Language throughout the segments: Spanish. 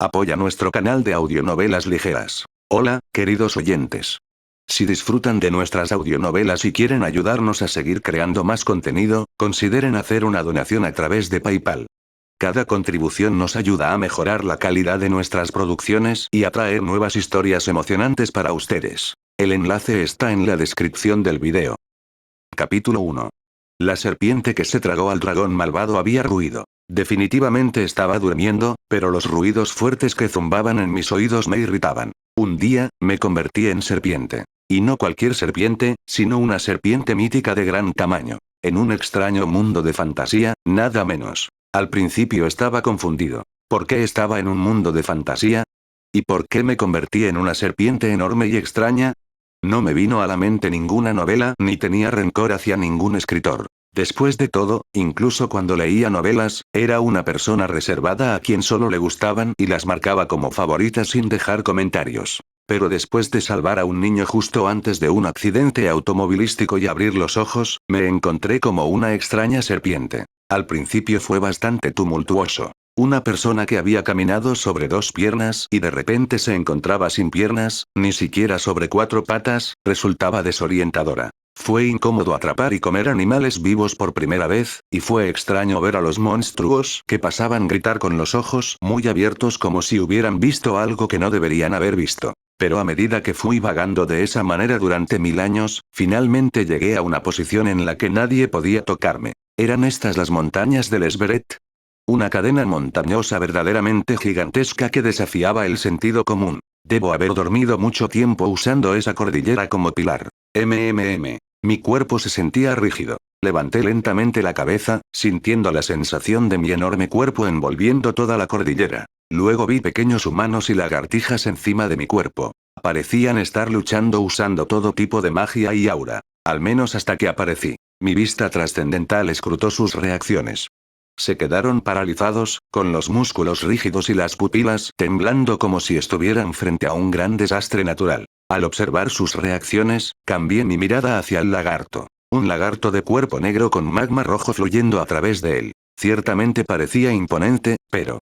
Apoya nuestro canal de audionovelas ligeras. Hola, queridos oyentes. Si disfrutan de nuestras audionovelas y quieren ayudarnos a seguir creando más contenido, consideren hacer una donación a través de PayPal. Cada contribución nos ayuda a mejorar la calidad de nuestras producciones y a traer nuevas historias emocionantes para ustedes. El enlace está en la descripción del video. Capítulo 1. La serpiente que se tragó al dragón malvado había ruido. Definitivamente estaba durmiendo, pero los ruidos fuertes que zumbaban en mis oídos me irritaban. Un día, me convertí en serpiente. Y no cualquier serpiente, sino una serpiente mítica de gran tamaño. En un extraño mundo de fantasía, nada menos. Al principio estaba confundido. ¿Por qué estaba en un mundo de fantasía? ¿Y por qué me convertí en una serpiente enorme y extraña? No me vino a la mente ninguna novela ni tenía rencor hacia ningún escritor. Después de todo, incluso cuando leía novelas, era una persona reservada a quien solo le gustaban y las marcaba como favoritas sin dejar comentarios. Pero después de salvar a un niño justo antes de un accidente automovilístico y abrir los ojos, me encontré como una extraña serpiente. Al principio fue bastante tumultuoso. Una persona que había caminado sobre dos piernas y de repente se encontraba sin piernas, ni siquiera sobre cuatro patas, resultaba desorientadora. Fue incómodo atrapar y comer animales vivos por primera vez, y fue extraño ver a los monstruos que pasaban gritar con los ojos muy abiertos como si hubieran visto algo que no deberían haber visto. Pero a medida que fui vagando de esa manera durante 1000 años, finalmente llegué a una posición en la que nadie podía tocarme. ¿Eran estas las montañas del Everest? Una cadena montañosa verdaderamente gigantesca que desafiaba el sentido común. Debo haber dormido mucho tiempo usando esa cordillera como pilar. Mi cuerpo se sentía rígido. Levanté lentamente la cabeza, sintiendo la sensación de mi enorme cuerpo envolviendo toda la cordillera. Luego vi pequeños humanos y lagartijas encima de mi cuerpo. Parecían estar luchando usando todo tipo de magia y aura. Al menos hasta que aparecí. Mi vista trascendental escrutó sus reacciones. Se quedaron paralizados, con los músculos rígidos y las pupilas temblando como si estuvieran frente a un gran desastre natural. Al observar sus reacciones, cambié mi mirada hacia el lagarto. Un lagarto de cuerpo negro con magma rojo fluyendo a través de él. Ciertamente parecía imponente, pero...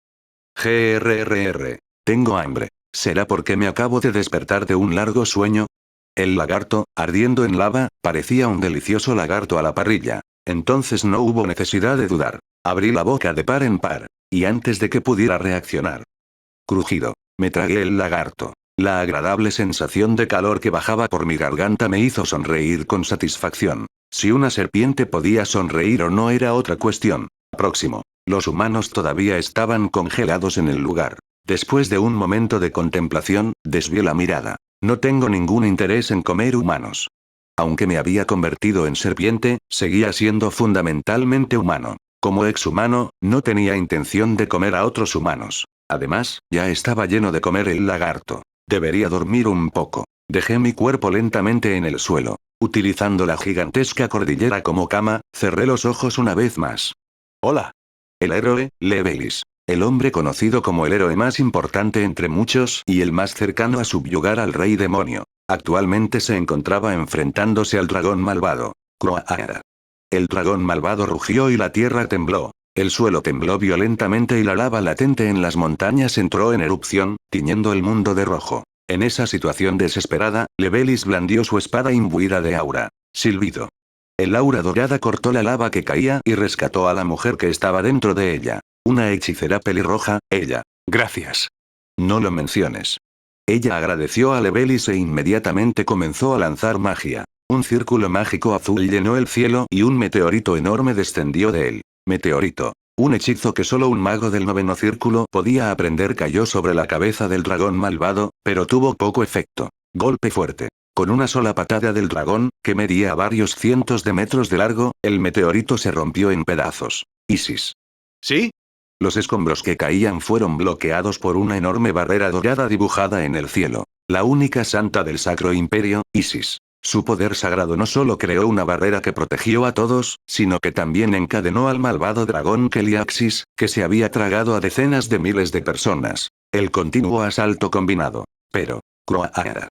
Tengo hambre. ¿Será porque me acabo de despertar de un largo sueño? El lagarto, ardiendo en lava, parecía un delicioso lagarto a la parrilla. Entonces no hubo necesidad de dudar. Abrí la boca de par en par. Y antes de que pudiera reaccionar. Crujido. Me tragué el lagarto. La agradable sensación de calor que bajaba por mi garganta me hizo sonreír con satisfacción. Si una serpiente podía sonreír o no era otra cuestión. Próximo. Los humanos todavía estaban congelados en el lugar. Después de un momento de contemplación, desvié la mirada. No tengo ningún interés en comer humanos. Aunque me había convertido en serpiente, seguía siendo fundamentalmente humano. Como exhumano, no tenía intención de comer a otros humanos. Además, ya estaba lleno de comer el lagarto. Debería dormir un poco. Dejé mi cuerpo lentamente en el suelo. Utilizando la gigantesca cordillera como cama, cerré los ojos una vez más. Hola. El héroe, Levelis. El hombre conocido como el héroe más importante entre muchos y el más cercano a subyugar al rey demonio. Actualmente se encontraba enfrentándose al dragón malvado. Croaara. El dragón malvado rugió y la tierra tembló. El suelo tembló violentamente y la lava latente en las montañas entró en erupción, tiñendo el mundo de rojo. En esa situación desesperada, Levelis blandió su espada imbuida de aura. Silbido. El aura dorada cortó la lava que caía y rescató a la mujer que estaba dentro de ella. Una hechicera pelirroja, ella. Gracias. No lo menciones. Ella agradeció a Levelis e inmediatamente comenzó a lanzar magia. Un círculo mágico azul llenó el cielo y un meteorito enorme descendió de él. Meteorito. Un hechizo que solo un mago del noveno círculo podía aprender cayó sobre la cabeza del dragón malvado, pero tuvo poco efecto. Golpe fuerte. Con una sola patada del dragón, que medía varios cientos de metros de largo, el meteorito se rompió en pedazos. Isis. ¿Sí? Los escombros que caían fueron bloqueados por una enorme barrera dorada dibujada en el cielo. La única santa del Sacro Imperio, Isis. Su poder sagrado no solo creó una barrera que protegió a todos, sino que también encadenó al malvado dragón Keliaxis, que se había tragado a decenas de miles de personas. El continuo asalto combinado. Pero, Croaara.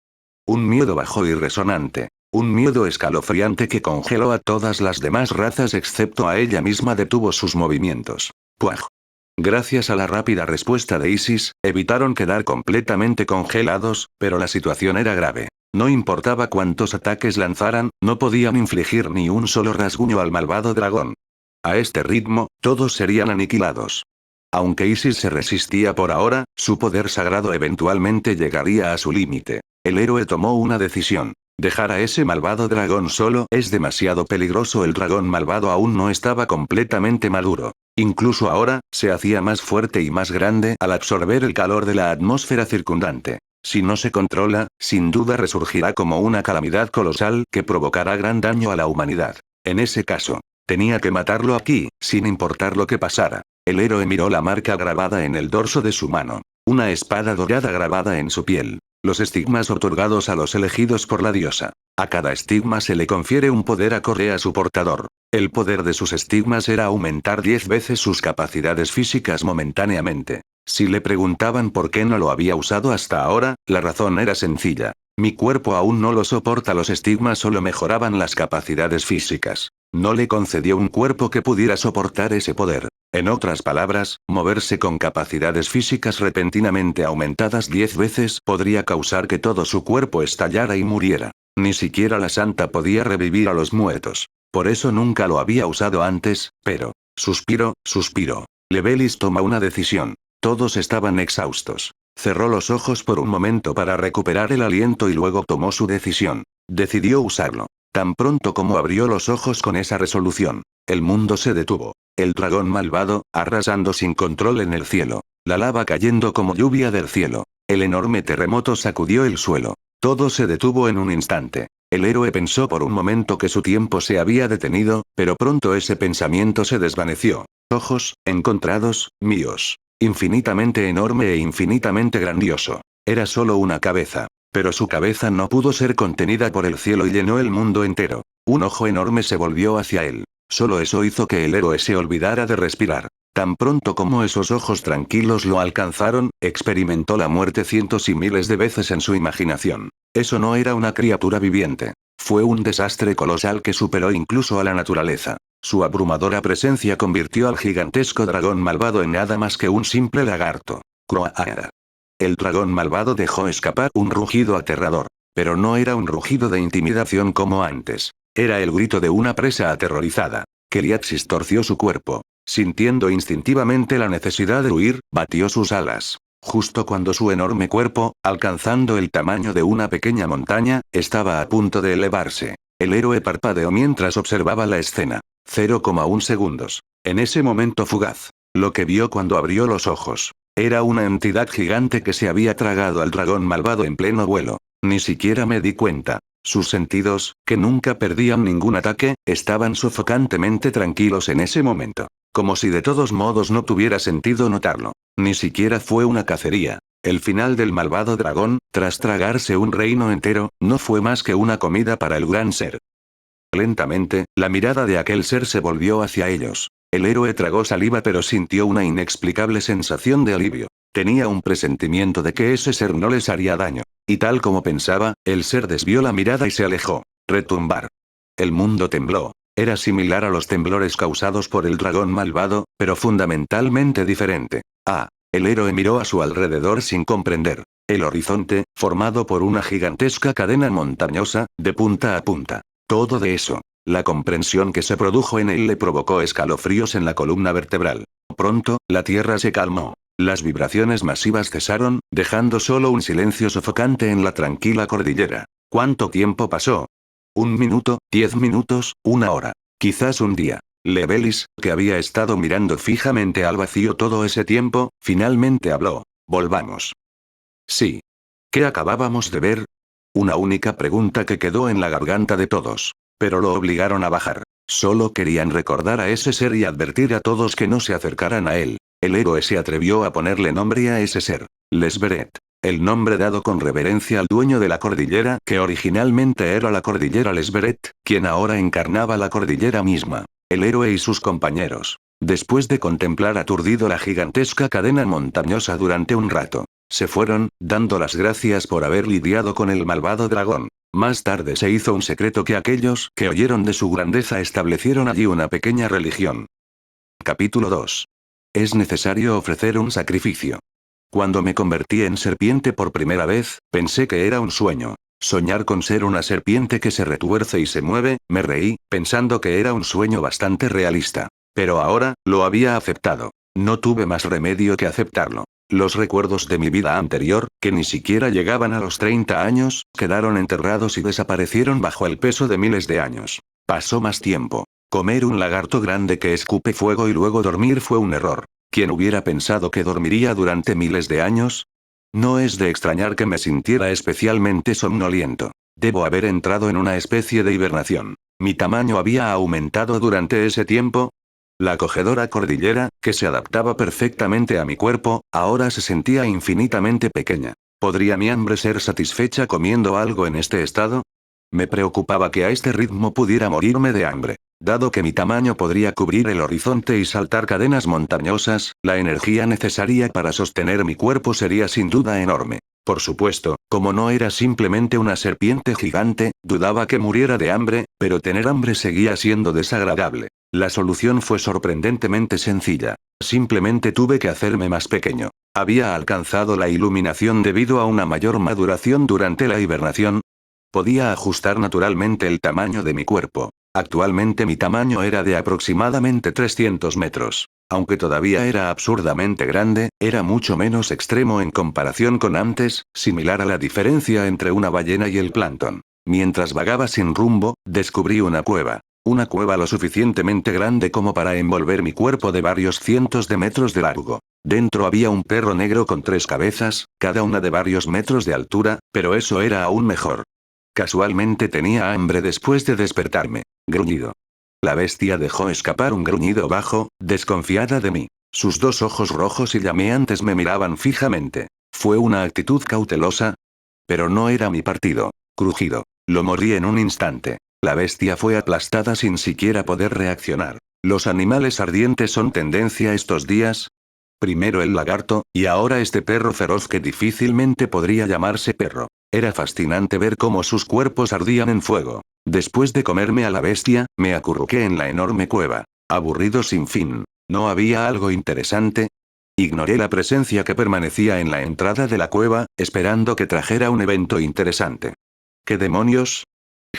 Un miedo bajo y resonante. Un miedo escalofriante que congeló a todas las demás razas excepto a ella misma detuvo sus movimientos. ¡Puaj! Gracias a la rápida respuesta de Isis, evitaron quedar completamente congelados, pero la situación era grave. No importaba cuántos ataques lanzaran, no podían infligir ni un solo rasguño al malvado dragón. A este ritmo, todos serían aniquilados. Aunque Isis se resistía por ahora, su poder sagrado eventualmente llegaría a su límite. El héroe tomó una decisión. Dejar a ese malvado dragón solo es demasiado peligroso. El dragón malvado aún no estaba completamente maduro. Incluso ahora, se hacía más fuerte y más grande al absorber el calor de la atmósfera circundante. Si no se controla, sin duda resurgirá como una calamidad colosal que provocará gran daño a la humanidad. En ese caso, tenía que matarlo aquí, sin importar lo que pasara. El héroe miró la marca grabada en el dorso de su mano. Una espada dorada grabada en su piel. Los estigmas otorgados a los elegidos por la diosa. A cada estigma se le confiere un poder acorde a su portador. El poder de sus estigmas era aumentar 10 veces sus capacidades físicas momentáneamente. Si le preguntaban por qué no lo había usado hasta ahora, la razón era sencilla. Mi cuerpo aún no lo soporta. Los estigmas solo mejoraban las capacidades físicas. No le concedió un cuerpo que pudiera soportar ese poder. En otras palabras, moverse con capacidades físicas repentinamente aumentadas 10 veces podría causar que todo su cuerpo estallara y muriera. Ni siquiera la santa podía revivir a los muertos. Por eso nunca lo había usado antes, pero... Suspiró. Levelis toma una decisión. Todos estaban exhaustos. Cerró los ojos por un momento para recuperar el aliento y luego tomó su decisión. Decidió usarlo. Tan pronto como abrió los ojos con esa resolución, el mundo se detuvo. El dragón malvado, arrasando sin control en el cielo. La lava cayendo como lluvia del cielo. El enorme terremoto sacudió el suelo. Todo se detuvo en un instante. El héroe pensó por un momento que su tiempo se había detenido, pero pronto ese pensamiento se desvaneció. Ojos, encontrados, míos. Infinitamente enorme e infinitamente grandioso. Era solo una cabeza. Pero su cabeza no pudo ser contenida por el cielo y llenó el mundo entero. Un ojo enorme se volvió hacia él. Solo eso hizo que el héroe se olvidara de respirar. Tan pronto como esos ojos tranquilos lo alcanzaron, experimentó la muerte cientos y miles de veces en su imaginación. Eso no era una criatura viviente. Fue un desastre colosal que superó incluso a la naturaleza. Su abrumadora presencia convirtió al gigantesco dragón malvado en nada más que un simple lagarto. Croaada. El dragón malvado dejó escapar un rugido aterrador. Pero no era un rugido de intimidación como antes. Era el grito de una presa aterrorizada. Keriaxis torció su cuerpo. Sintiendo instintivamente la necesidad de huir, batió sus alas. Justo cuando su enorme cuerpo, alcanzando el tamaño de una pequeña montaña, estaba a punto de elevarse. El héroe parpadeó mientras observaba la escena. 0,1 segundos. En ese momento fugaz. Lo que vio cuando abrió los ojos. Era una entidad gigante que se había tragado al dragón malvado en pleno vuelo. Ni siquiera me di cuenta. Sus sentidos, que nunca perdían ningún ataque, estaban sofocantemente tranquilos en ese momento. Como si de todos modos no tuviera sentido notarlo. Ni siquiera fue una cacería. El final del malvado dragón, tras tragarse un reino entero, no fue más que una comida para el gran ser. Lentamente, la mirada de aquel ser se volvió hacia ellos. El héroe tragó saliva pero sintió una inexplicable sensación de alivio. Tenía un presentimiento de que ese ser no les haría daño. Y tal como pensaba, el ser desvió la mirada y se alejó. Retumbar. El mundo tembló. Era similar a los temblores causados por el dragón malvado, pero fundamentalmente diferente. El héroe miró a su alrededor sin comprender. El horizonte, formado por una gigantesca cadena montañosa, de punta a punta. Todo de eso. La comprensión que se produjo en él le provocó escalofríos en la columna vertebral. Pronto, la tierra se calmó. Las vibraciones masivas cesaron, dejando solo un silencio sofocante en la tranquila cordillera. ¿Cuánto tiempo pasó? 1 minuto, 10 minutos, 1 hora. Quizás un día. Levelis, que había estado mirando fijamente al vacío todo ese tiempo, finalmente habló. Volvamos. Sí. ¿Qué acabábamos de ver? Una única pregunta que quedó en la garganta de todos. Pero lo obligaron a bajar. Solo querían recordar a ese ser y advertir a todos que no se acercaran a él. El héroe se atrevió a ponerle nombre a ese ser. Lesberet. El nombre dado con reverencia al dueño de la cordillera, que originalmente era la cordillera Lesberet, quien ahora encarnaba la cordillera misma. El héroe y sus compañeros. Después de contemplar aturdido la gigantesca cadena montañosa durante un rato, se fueron, dando las gracias por haber lidiado con el malvado dragón. Más tarde se hizo un secreto que aquellos que oyeron de su grandeza establecieron allí una pequeña religión. Capítulo 2. Es necesario ofrecer un sacrificio. Cuando me convertí en serpiente por primera vez, pensé que era un sueño. Soñar con ser una serpiente que se retuerce y se mueve, me reí, pensando que era un sueño bastante realista. Pero ahora, lo había aceptado. No tuve más remedio que aceptarlo. Los recuerdos de mi vida anterior, que ni siquiera llegaban a los 30 años, quedaron enterrados y desaparecieron bajo el peso de miles de años. Pasó más tiempo. Comer un lagarto grande que escupe fuego y luego dormir fue un error. ¿Quién hubiera pensado que dormiría durante miles de años? No es de extrañar que me sintiera especialmente somnoliento. Debo haber entrado en una especie de hibernación. Mi tamaño había aumentado durante ese tiempo. La acogedora cordillera, que se adaptaba perfectamente a mi cuerpo, ahora se sentía infinitamente pequeña. ¿Podría mi hambre ser satisfecha comiendo algo en este estado? Me preocupaba que a este ritmo pudiera morirme de hambre. Dado que mi tamaño podría cubrir el horizonte y saltar cadenas montañosas, la energía necesaria para sostener mi cuerpo sería sin duda enorme. Por supuesto, como no era simplemente una serpiente gigante, dudaba que muriera de hambre, pero tener hambre seguía siendo desagradable. La solución fue sorprendentemente sencilla. Simplemente tuve que hacerme más pequeño. Había alcanzado la iluminación debido a una mayor maduración durante la hibernación. Podía ajustar naturalmente el tamaño de mi cuerpo. Actualmente mi tamaño era de aproximadamente 300 metros. Aunque todavía era absurdamente grande, era mucho menos extremo en comparación con antes, similar a la diferencia entre una ballena y el plancton. Mientras vagaba sin rumbo, descubrí una cueva. Una cueva lo suficientemente grande como para envolver mi cuerpo de varios cientos de metros de largo. Dentro había un perro negro con 3 cabezas, cada una de varios metros de altura, pero eso era aún mejor. Casualmente tenía hambre después de despertarme. Gruñido. La bestia dejó escapar un gruñido bajo, desconfiada de mí. Sus 2 ojos rojos y llameantes me miraban fijamente. Fue una actitud cautelosa. Pero no era mi partido. Crujido. Lo morí en un instante. La bestia fue aplastada sin siquiera poder reaccionar. ¿Los animales ardientes son tendencia estos días? Primero el lagarto, y ahora este perro feroz que difícilmente podría llamarse perro. Era fascinante ver cómo sus cuerpos ardían en fuego. Después de comerme a la bestia, me acurruqué en la enorme cueva. Aburrido sin fin. ¿No había algo interesante? Ignoré la presencia que permanecía en la entrada de la cueva, esperando que trajera un evento interesante. ¿Qué demonios?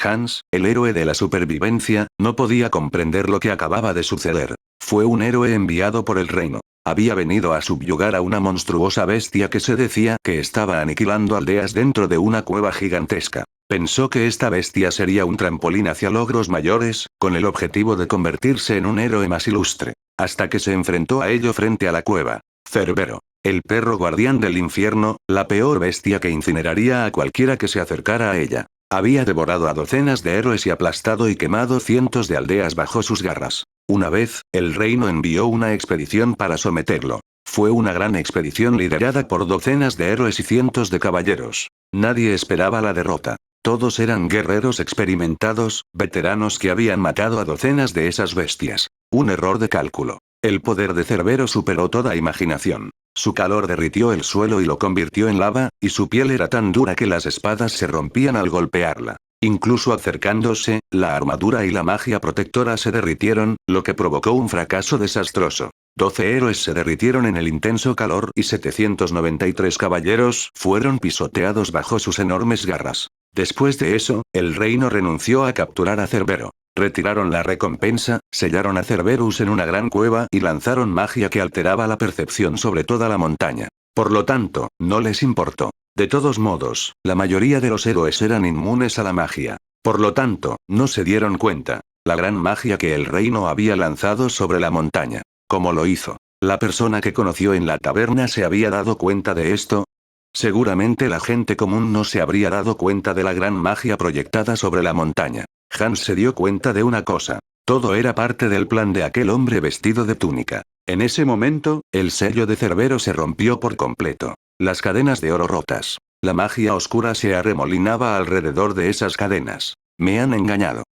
Hans, el héroe de la supervivencia, no podía comprender lo que acababa de suceder. Fue un héroe enviado por el reino. Había venido a subyugar a una monstruosa bestia que se decía que estaba aniquilando aldeas dentro de una cueva gigantesca. Pensó que esta bestia sería un trampolín hacia logros mayores, con el objetivo de convertirse en un héroe más ilustre. Hasta que se enfrentó a ello frente a la cueva. Cerbero. El perro guardián del infierno, la peor bestia que incineraría a cualquiera que se acercara a ella. Había devorado a docenas de héroes y aplastado y quemado cientos de aldeas bajo sus garras. Una vez, el reino envió una expedición para someterlo. Fue una gran expedición liderada por docenas de héroes y cientos de caballeros. Nadie esperaba la derrota. Todos eran guerreros experimentados, veteranos que habían matado a docenas de esas bestias. Un error de cálculo. El poder de Cerbero superó toda imaginación. Su calor derritió el suelo y lo convirtió en lava, y su piel era tan dura que las espadas se rompían al golpearla. Incluso acercándose, la armadura y la magia protectora se derritieron, lo que provocó un fracaso desastroso. 12 héroes se derritieron en el intenso calor y 793 caballeros fueron pisoteados bajo sus enormes garras. Después de eso, el reino renunció a capturar a Cerbero. Retiraron la recompensa, sellaron a Cerberus en una gran cueva y lanzaron magia que alteraba la percepción sobre toda la montaña. Por lo tanto, no les importó. De todos modos, la mayoría de los héroes eran inmunes a la magia. Por lo tanto, no se dieron cuenta. La gran magia que el reino había lanzado sobre la montaña. ¿Cómo lo hizo? ¿La persona que conoció en la taberna se había dado cuenta de esto? Seguramente la gente común no se habría dado cuenta de la gran magia proyectada sobre la montaña. Hans se dio cuenta de una cosa. Todo era parte del plan de aquel hombre vestido de túnica. En ese momento, el sello de Cerbero se rompió por completo. Las cadenas de oro rotas. La magia oscura se arremolinaba alrededor de esas cadenas. Me han engañado.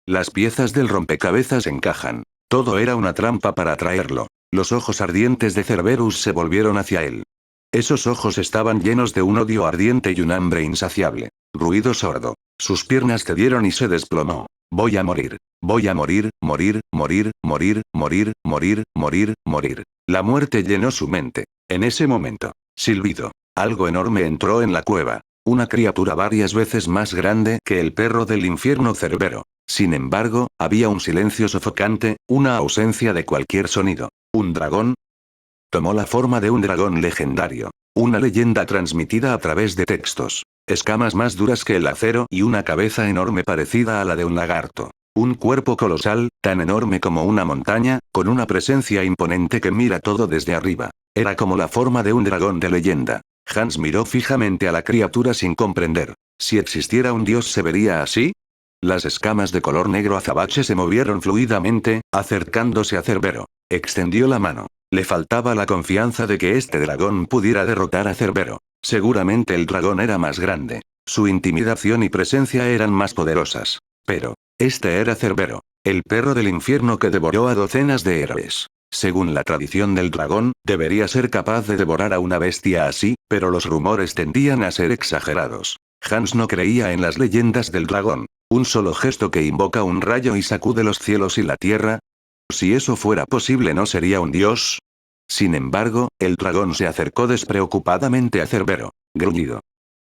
Las piezas del rompecabezas encajan. Todo era una trampa para atraerlo. Los ojos ardientes de Cerberus se volvieron hacia él. Esos ojos estaban llenos de un odio ardiente y un hambre insaciable. Ruido sordo. Sus piernas cedieron y se desplomó. Voy a morir. Voy a morir, morir, morir, morir, morir, morir, morir, morir. La muerte llenó su mente. En ese momento, silbido. Algo enorme entró en la cueva. Una criatura varias veces más grande que el perro del infierno Cerbero. Sin embargo, había un silencio sofocante, una ausencia de cualquier sonido. ¿Un dragón? Tomó la forma de un dragón legendario. Una leyenda transmitida a través de textos. Escamas más duras que el acero y una cabeza enorme parecida a la de un lagarto. Un cuerpo colosal, tan enorme como una montaña, con una presencia imponente que mira todo desde arriba. Era como la forma de un dragón de leyenda. Hans miró fijamente a la criatura sin comprender. Si existiera un dios, ¿se vería así? Las escamas de color negro azabache se movieron fluidamente, acercándose a Cerbero. Extendió la mano. Le faltaba la confianza de que este dragón pudiera derrotar a Cerbero. Seguramente el dragón era más grande. Su intimidación y presencia eran más poderosas. Pero, este era Cerbero, el perro del infierno que devoró a docenas de héroes. Según la tradición del dragón, debería ser capaz de devorar a una bestia así, pero los rumores tendían a ser exagerados. Hans no creía en las leyendas del dragón. Un solo gesto que invoca un rayo y sacude los cielos y la tierra. Si eso fuera posible, ¿no sería un dios? Sin embargo, el dragón se acercó despreocupadamente a Cerbero. Gruñido.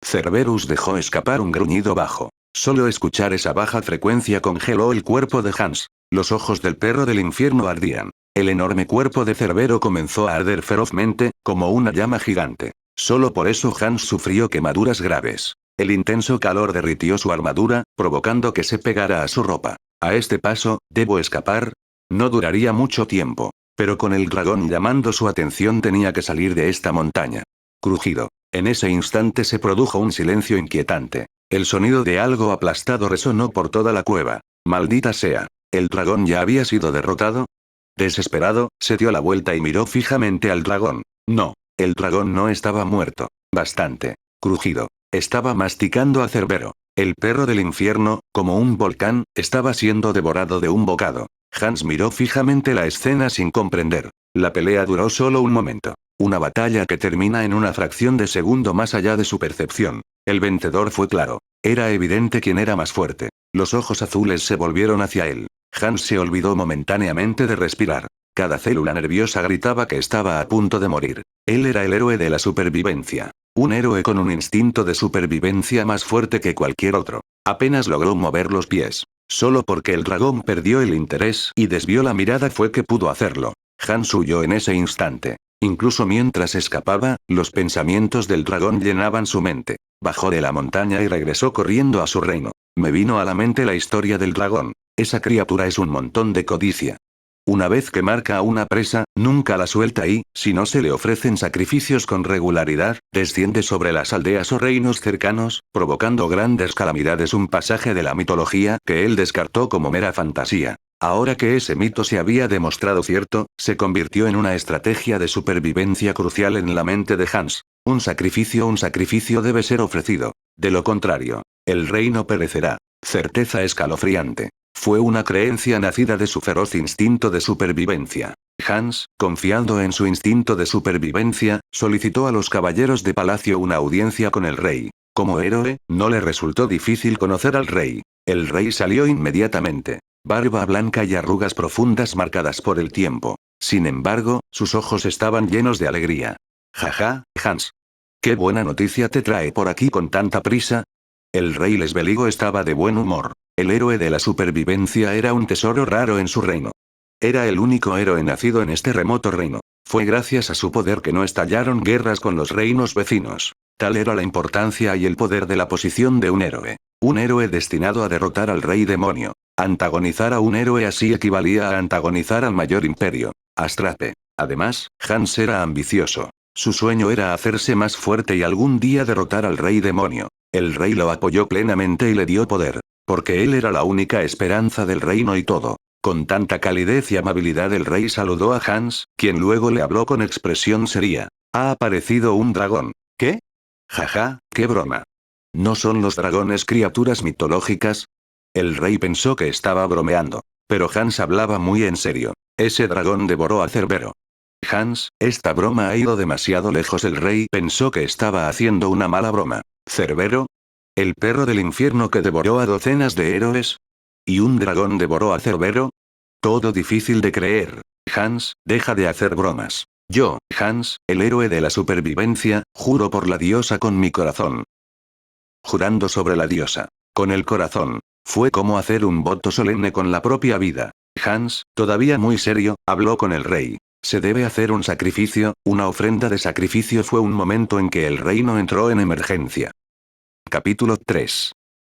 Cerberus dejó escapar un gruñido bajo. Solo escuchar esa baja frecuencia congeló el cuerpo de Hans. Los ojos del perro del infierno ardían. El enorme cuerpo de Cerbero comenzó a arder ferozmente, como una llama gigante. Solo por eso Hans sufrió quemaduras graves. El intenso calor derritió su armadura, provocando que se pegara a su ropa. A este paso, ¿debo escapar? No duraría mucho tiempo. Pero con el dragón llamando su atención tenía que salir de esta montaña. Crujido. En ese instante se produjo un silencio inquietante. El sonido de algo aplastado resonó por toda la cueva. Maldita sea. ¿El dragón ya había sido derrotado? Desesperado, se dio la vuelta y miró fijamente al dragón. No. El dragón no estaba muerto. Bastante. Crujido. Estaba masticando a Cerbero. El perro del infierno, como un volcán, estaba siendo devorado de un bocado. Hans miró fijamente la escena sin comprender. La pelea duró solo un momento. Una batalla que termina en una fracción de segundo más allá de su percepción. El vencedor fue claro. Era evidente quién era más fuerte. Los ojos azules se volvieron hacia él. Hans se olvidó momentáneamente de respirar. Cada célula nerviosa gritaba que estaba a punto de morir. Él era el héroe de la supervivencia. Un héroe con un instinto de supervivencia más fuerte que cualquier otro. Apenas logró mover los pies. Solo porque el dragón perdió el interés y desvió la mirada fue que pudo hacerlo. Hans huyó en ese instante. Incluso mientras escapaba, los pensamientos del dragón llenaban su mente. Bajó de la montaña y regresó corriendo a su reino. Me vino a la mente la historia del dragón. Esa criatura es un montón de codicia. Una vez que marca a una presa, nunca la suelta y, si no se le ofrecen sacrificios con regularidad, desciende sobre las aldeas o reinos cercanos, provocando grandes calamidades. Un pasaje de la mitología que él descartó como mera fantasía. Ahora que ese mito se había demostrado cierto, se convirtió en una estrategia de supervivencia crucial en la mente de Hans. Un sacrificio debe ser ofrecido. De lo contrario, el reino perecerá. Certeza escalofriante. Fue una creencia nacida de su feroz instinto de supervivencia. Hans, confiando en su instinto de supervivencia, solicitó a los caballeros de palacio una audiencia con el rey. Como héroe, no le resultó difícil conocer al rey. El rey salió inmediatamente. Barba blanca y arrugas profundas marcadas por el tiempo. Sin embargo, sus ojos estaban llenos de alegría. Jaja, Hans. ¿Qué buena noticia te trae por aquí con tanta prisa? El rey Lesbeligo estaba de buen humor. El héroe de la supervivencia era un tesoro raro en su reino. Era el único héroe nacido en este remoto reino. Fue gracias a su poder que no estallaron guerras con los reinos vecinos. Tal era la importancia y el poder de la posición de un héroe. Un héroe destinado a derrotar al rey demonio. Antagonizar a un héroe así equivalía a antagonizar al mayor imperio. Astrape. Además, Hans era ambicioso. Su sueño era hacerse más fuerte y algún día derrotar al rey demonio. El rey lo apoyó plenamente y le dio poder. Porque él era la única esperanza del reino y todo. Con tanta calidez y amabilidad el rey saludó a Hans, quien luego le habló con expresión seria. Ha aparecido un dragón. ¿Qué? Jaja, qué broma. ¿No son los dragones criaturas mitológicas? El rey pensó que estaba bromeando. Pero Hans hablaba muy en serio. Ese dragón devoró a Cerbero. Hans, esta broma ha ido demasiado lejos. El rey pensó que estaba haciendo una mala broma. ¿Cerbero? ¿El perro del infierno que devoró a docenas de héroes? ¿Y un dragón devoró a Cerbero? Todo difícil de creer. Hans, deja de hacer bromas. Yo, Hans, el héroe de la supervivencia, juro por la diosa con mi corazón. Jurando sobre la diosa. Con el corazón. Fue como hacer un voto solemne con la propia vida. Hans, todavía muy serio, habló con el rey. Se debe hacer un sacrificio, una ofrenda de sacrificio. Fue un momento en que el reino entró en emergencia. Capítulo 3.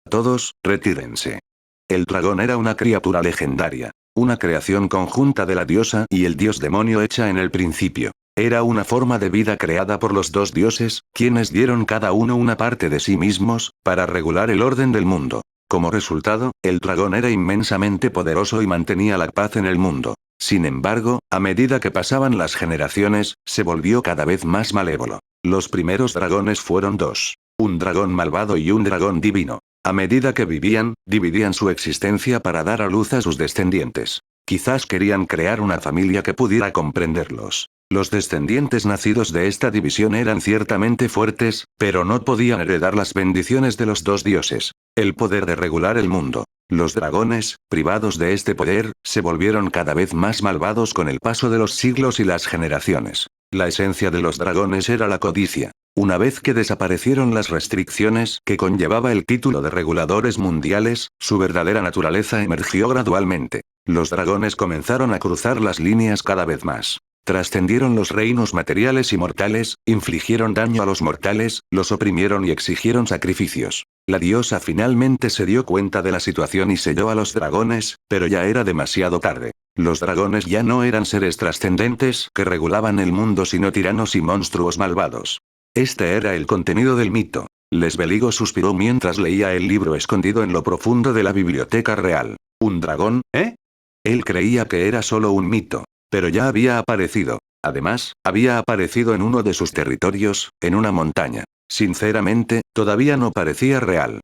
Todos, retírense. El dragón era una criatura legendaria. Una creación conjunta de la diosa y el dios demonio hecha en el principio. Era una forma de vida creada por los dos dioses, quienes dieron cada uno una parte de sí mismos, para regular el orden del mundo. Como resultado, el dragón era inmensamente poderoso y mantenía la paz en el mundo. Sin embargo, a medida que pasaban las generaciones, se volvió cada vez más malévolo. Los primeros dragones fueron dos. Un dragón malvado y un dragón divino. A medida que vivían, dividían su existencia para dar a luz a sus descendientes. Quizás querían crear una familia que pudiera comprenderlos. Los descendientes nacidos de esta división eran ciertamente fuertes, pero no podían heredar las bendiciones de los dos dioses. El poder de regular el mundo. Los dragones, privados de este poder, se volvieron cada vez más malvados con el paso de los siglos y las generaciones. La esencia de los dragones era la codicia. Una vez que desaparecieron las restricciones que conllevaba el título de reguladores mundiales, su verdadera naturaleza emergió gradualmente. Los dragones comenzaron a cruzar las líneas cada vez más. Trascendieron los reinos materiales y mortales, infligieron daño a los mortales, los oprimieron y exigieron sacrificios. La diosa finalmente se dio cuenta de la situación y selló a los dragones, pero ya era demasiado tarde. Los dragones ya no eran seres trascendentes que regulaban el mundo sino tiranos y monstruos malvados. Este era el contenido del mito. Lesbeligo suspiró mientras leía el libro escondido en lo profundo de la biblioteca real. ¿Un dragón, eh? Él creía que era solo un mito. Pero ya había aparecido. Además, había aparecido en uno de sus territorios, en una montaña. Sinceramente, todavía no parecía real.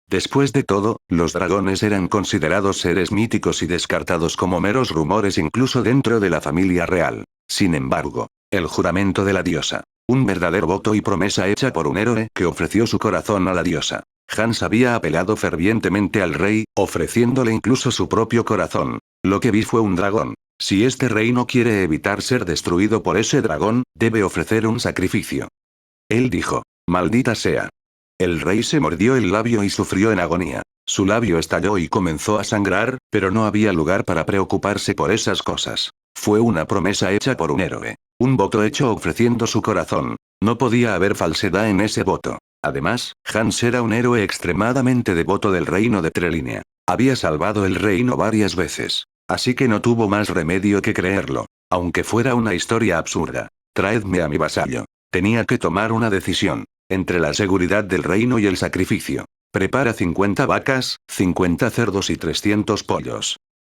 Después de todo, los dragones eran considerados seres míticos y descartados como meros rumores incluso dentro de la familia real. Sin embargo, el juramento de la diosa. Un verdadero voto y promesa hecha por un héroe que ofreció su corazón a la diosa. Hans había apelado fervientemente al rey, ofreciéndole incluso su propio corazón. Lo que vi fue un dragón. Si este reino quiere evitar ser destruido por ese dragón, debe ofrecer un sacrificio. Él dijo. Maldita sea. El rey se mordió el labio y sufrió en agonía. Su labio estalló y comenzó a sangrar, pero no había lugar para preocuparse por esas cosas. Fue una promesa hecha por un héroe. Un voto hecho ofreciendo su corazón. No podía haber falsedad en ese voto. Además, Hans era un héroe extremadamente devoto del reino de Trelinia. Había salvado el reino varias veces. Así que no tuvo más remedio que creerlo. Aunque fuera una historia absurda. Traedme a mi vasallo. Tenía que tomar una decisión. Entre la seguridad del reino y el sacrificio. Prepara 50 vacas, 50 cerdos y 300 pollos.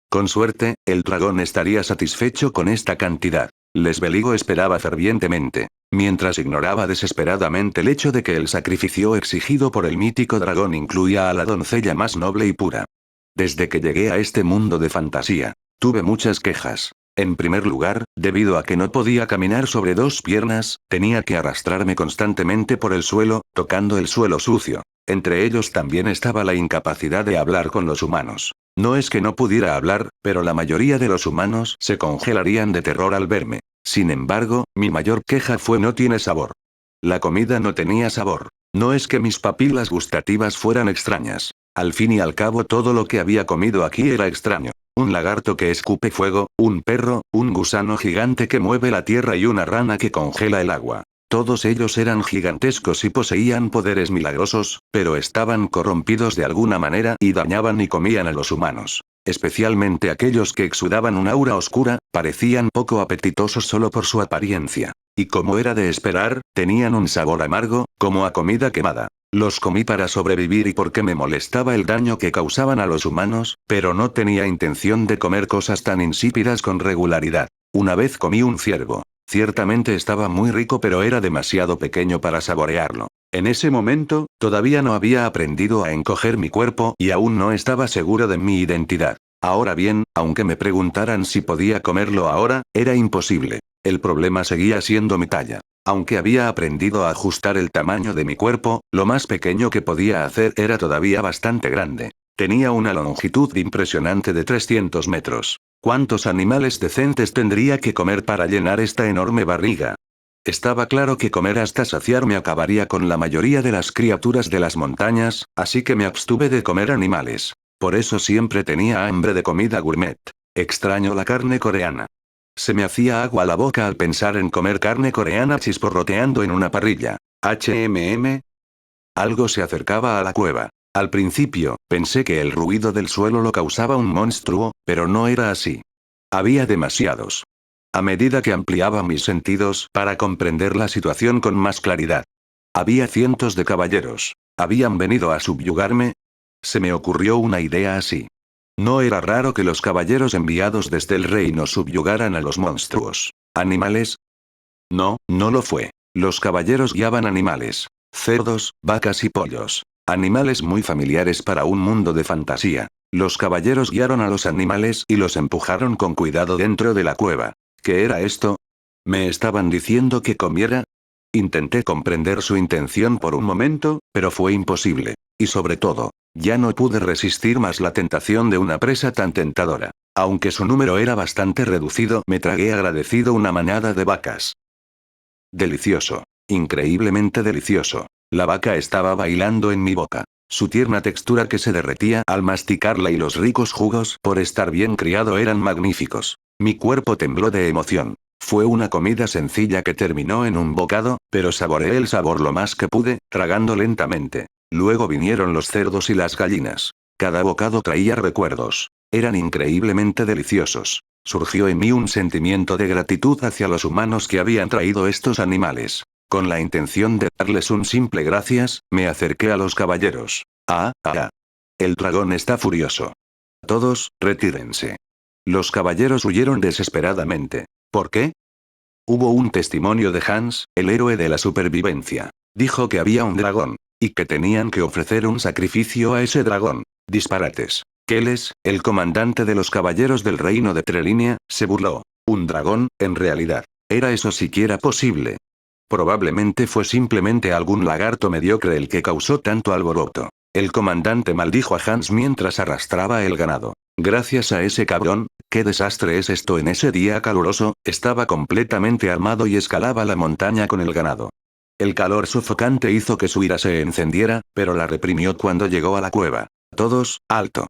Con suerte, el dragón estaría satisfecho con esta cantidad. Lesbeligo esperaba fervientemente, mientras ignoraba desesperadamente el hecho de que el sacrificio exigido por el mítico dragón incluía a la doncella más noble y pura. Desde que llegué a este mundo de fantasía, tuve muchas quejas. En primer lugar, debido a que no podía caminar sobre dos piernas, tenía que arrastrarme constantemente por el suelo, tocando el suelo sucio. Entre ellos también estaba la incapacidad de hablar con los humanos. No es que no pudiera hablar, pero la mayoría de los humanos se congelarían de terror al verme. Sin embargo, mi mayor queja fue no tiene sabor. La comida no tenía sabor. No es que mis papilas gustativas fueran extrañas. Al fin y al cabo todo lo que había comido aquí era extraño. Un lagarto que escupe fuego, un perro, un gusano gigante que mueve la tierra y una rana que congela el agua. Todos ellos eran gigantescos y poseían poderes milagrosos, pero estaban corrompidos de alguna manera y dañaban y comían a los humanos. Especialmente aquellos que exudaban un aura oscura, parecían poco apetitosos solo por su apariencia. Y como era de esperar, tenían un sabor amargo, como a comida quemada. Los comí para sobrevivir y porque me molestaba el daño que causaban a los humanos, pero no tenía intención de comer cosas tan insípidas con regularidad. Una vez comí un ciervo. Ciertamente estaba muy rico pero era demasiado pequeño para saborearlo. En ese momento, todavía no había aprendido a encoger mi cuerpo y aún no estaba seguro de mi identidad. Ahora bien, aunque me preguntaran si podía comerlo ahora, era imposible. El problema seguía siendo mi talla. Aunque había aprendido a ajustar el tamaño de mi cuerpo, lo más pequeño que podía hacer era todavía bastante grande. Tenía una longitud impresionante de 300 metros. ¿Cuántos animales decentes tendría que comer para llenar esta enorme barriga? Estaba claro que comer hasta saciarme acabaría con la mayoría de las criaturas de las montañas, así que me abstuve de comer animales. Por eso siempre tenía hambre de comida gourmet. Extraño la carne coreana. Se me hacía agua la boca al pensar en comer carne coreana chisporroteando en una parrilla. Algo se acercaba a la cueva. Al principio, pensé que el ruido del suelo lo causaba un monstruo, pero no era así. Había demasiados. A medida que ampliaba mis sentidos para comprender la situación con más claridad. Había cientos de caballeros. ¿Habían venido a subyugarme? Se me ocurrió una idea así. No era raro que los caballeros enviados desde el reino subyugaran a los monstruos. ¿Animales? No, no lo fue. Los caballeros guiaban animales. Cerdos, vacas y pollos. Animales muy familiares para un mundo de fantasía. Los caballeros guiaron a los animales y los empujaron con cuidado dentro de la cueva. ¿Qué era esto? ¿Me estaban diciendo que comiera? Intenté comprender su intención por un momento, pero fue imposible. Y sobre todo, ya no pude resistir más la tentación de una presa tan tentadora. Aunque su número era bastante reducido, me tragué agradecido una manada de vacas. Delicioso. Increíblemente delicioso. La vaca estaba bailando en mi boca. Su tierna textura que se derretía al masticarla y los ricos jugos por estar bien criado eran magníficos. Mi cuerpo tembló de emoción. Fue una comida sencilla que terminó en un bocado, pero saboreé el sabor lo más que pude, tragando lentamente. Luego vinieron los cerdos y las gallinas. Cada bocado traía recuerdos. Eran increíblemente deliciosos. Surgió en mí un sentimiento de gratitud hacia los humanos que habían traído estos animales. Con la intención de darles un simple gracias, me acerqué a los caballeros. El dragón está furioso. Todos, retírense. Los caballeros huyeron desesperadamente. ¿Por qué? Hubo un testimonio de Hans, el héroe de la supervivencia. Dijo que había un dragón. Y que tenían que ofrecer un sacrificio a ese dragón. Disparates. Keles, el comandante de los caballeros del reino de Trelinia, se burló. ¿Un dragón, en realidad? ¿Era eso siquiera posible? Probablemente fue simplemente algún lagarto mediocre el que causó tanto alboroto. El comandante maldijo a Hans mientras arrastraba el ganado. Gracias a ese cabrón, qué desastre es esto en ese día caluroso, estaba completamente armado y escalaba la montaña con el ganado. El calor sofocante hizo que su ira se encendiera, pero la reprimió cuando llegó a la cueva. Todos, alto.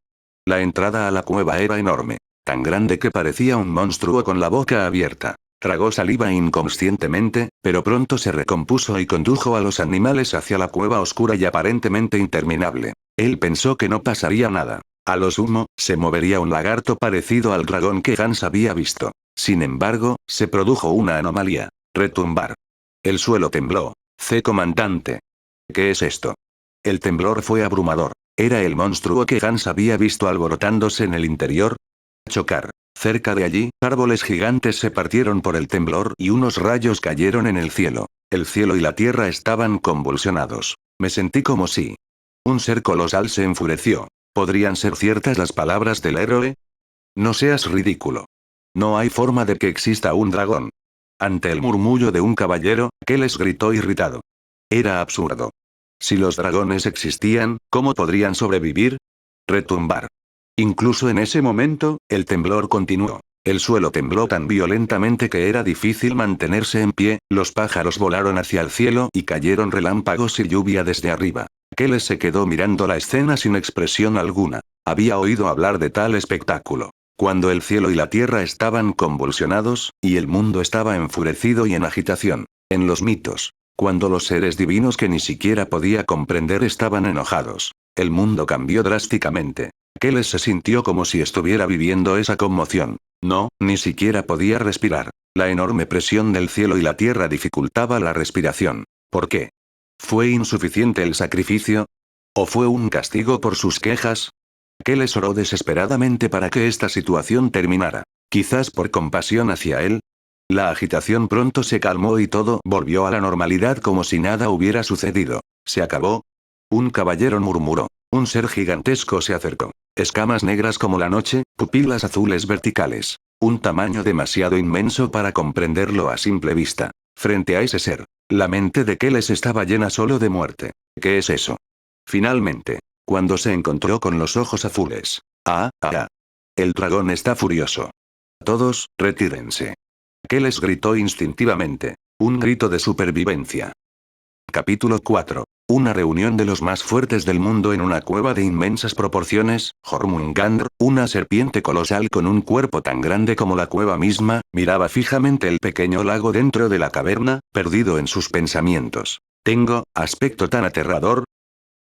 La entrada a la cueva era enorme. Tan grande que parecía un monstruo con la boca abierta. Tragó saliva inconscientemente, pero pronto se recompuso y condujo a los animales hacia la cueva oscura y aparentemente interminable. Él pensó que no pasaría nada. A lo sumo, se movería un lagarto parecido al dragón que Hans había visto. Sin embargo, se produjo una anomalía. Retumbar. El suelo tembló. Comandante. ¿Qué es esto? El temblor fue abrumador. ¿Era el monstruo que Hans había visto alborotándose en el interior? Chocar. Cerca de allí, árboles gigantes se partieron por el temblor y unos rayos cayeron en el cielo. El cielo y la tierra estaban convulsionados. Me sentí como si un ser colosal se enfureció. ¿Podrían ser ciertas las palabras del héroe? No seas ridículo. No hay forma de que exista un dragón. Ante el murmullo de un caballero, Keles gritó irritado. Era absurdo. Si los dragones existían, ¿cómo podrían sobrevivir? Retumbar. Incluso en ese momento, el temblor continuó. El suelo tembló tan violentamente que era difícil mantenerse en pie, los pájaros volaron hacia el cielo y cayeron relámpagos y lluvia desde arriba. Keles se quedó mirando la escena sin expresión alguna. Había oído hablar de tal espectáculo. Cuando el cielo y la tierra estaban convulsionados, y el mundo estaba enfurecido y en agitación. En los mitos. Cuando los seres divinos que ni siquiera podía comprender estaban enojados. El mundo cambió drásticamente. Keles se sintió como si estuviera viviendo esa conmoción. No, ni siquiera podía respirar. La enorme presión del cielo y la tierra dificultaba la respiración. ¿Por qué? ¿Fue insuficiente el sacrificio? ¿O fue un castigo por sus quejas? Keles oró desesperadamente para que esta situación terminara. Quizás por compasión hacia él. La agitación pronto se calmó y todo volvió a la normalidad como si nada hubiera sucedido. ¿Se acabó? Un caballero murmuró. Un ser gigantesco se acercó. Escamas negras como la noche, pupilas azules verticales. Un tamaño demasiado inmenso para comprenderlo a simple vista. Frente a ese ser, la mente de Keles estaba llena solo de muerte. ¿Qué es eso? Finalmente. cuando se encontró con los ojos azules. ¡Ah, ah! El dragón está furioso. Todos, retírense. ¿Qué les gritó instintivamente? Un grito de supervivencia. Capítulo 4. Una reunión de los más fuertes del mundo en una cueva de inmensas proporciones. Jormungandr, una serpiente colosal con un cuerpo tan grande como la cueva misma, miraba fijamente el pequeño lago dentro de la caverna, perdido en sus pensamientos. ¿Tengo aspecto tan aterrador?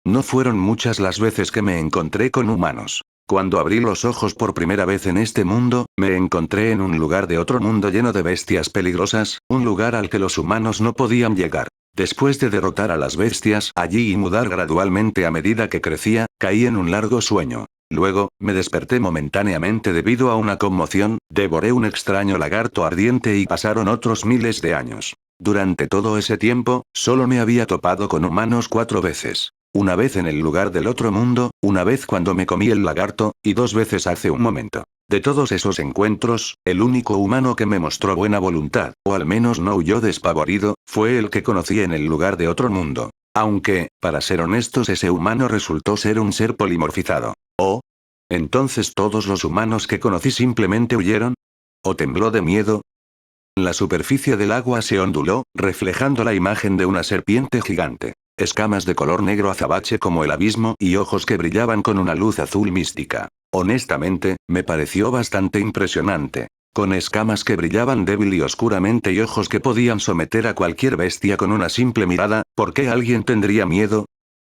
No fueron muchas las veces que me encontré con humanos. Cuando abrí los ojos por primera vez en este mundo, me encontré en un lugar de otro mundo lleno de bestias peligrosas, un lugar al que los humanos no podían llegar. Después de derrotar a las bestias allí y mudar gradualmente a medida que crecía, caí en un largo sueño. Luego, me desperté momentáneamente debido a una conmoción, devoré un extraño lagarto ardiente y pasaron otros miles de años. Durante todo ese tiempo, solo me había topado con humanos 4 veces. Una vez en el lugar del otro mundo, una vez cuando me comí el lagarto, y 2 veces hace un momento. De todos esos encuentros, el único humano que me mostró buena voluntad, o al menos no huyó despavorido, fue el que conocí en el lugar de otro mundo. Aunque, para ser honestos, ese humano resultó ser un ser polimorfizado. ¿Oh? ¿Entonces todos los humanos que conocí simplemente huyeron? ¿O tembló de miedo? La superficie del agua se onduló, reflejando la imagen de una serpiente gigante. Escamas de color negro azabache como el abismo y ojos que brillaban con una luz azul mística. Honestamente, me pareció bastante impresionante. Con escamas que brillaban débil y oscuramente y ojos que podían someter a cualquier bestia con una simple mirada, ¿por qué alguien tendría miedo?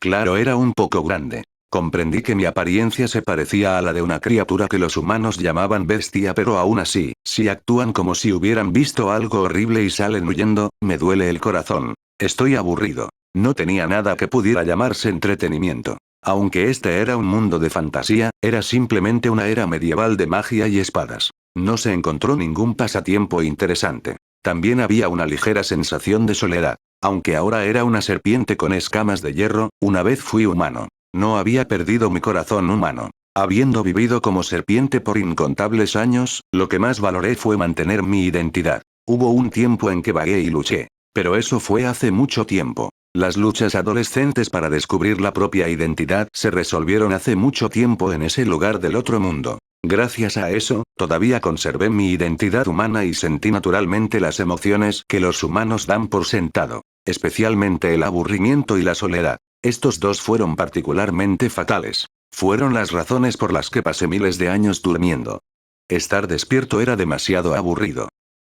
Claro, era un poco grande. Comprendí que mi apariencia se parecía a la de una criatura que los humanos llamaban bestia, pero aún así, si actúan como si hubieran visto algo horrible y salen huyendo, me duele el corazón. Estoy aburrido. No tenía nada que pudiera llamarse entretenimiento. Aunque este era un mundo de fantasía, era simplemente una era medieval de magia y espadas. No se encontró ningún pasatiempo interesante. También había una ligera sensación de soledad. Aunque ahora era una serpiente con escamas de hierro, una vez fui humano. No había perdido mi corazón humano. Habiendo vivido como serpiente por incontables años, lo que más valoré fue mantener mi identidad. Hubo un tiempo en que vagué y luché. Pero eso fue hace mucho tiempo. Las luchas adolescentes para descubrir la propia identidad se resolvieron hace mucho tiempo en ese lugar del otro mundo. Gracias a eso, todavía conservé mi identidad humana y sentí naturalmente las emociones que los humanos dan por sentado. Especialmente el aburrimiento y la soledad. Estos dos fueron particularmente fatales. Fueron las razones por las que pasé miles de años durmiendo. Estar despierto era demasiado aburrido.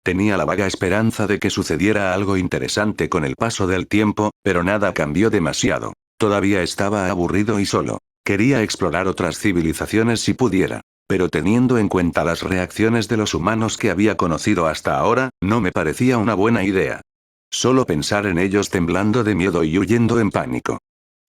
Tenía la vaga esperanza de que sucediera algo interesante con el paso del tiempo, pero nada cambió demasiado. Todavía estaba aburrido y solo. Quería explorar otras civilizaciones si pudiera. Pero teniendo en cuenta las reacciones de los humanos que había conocido hasta ahora, no me parecía una buena idea. Solo pensar en ellos temblando de miedo y huyendo en pánico.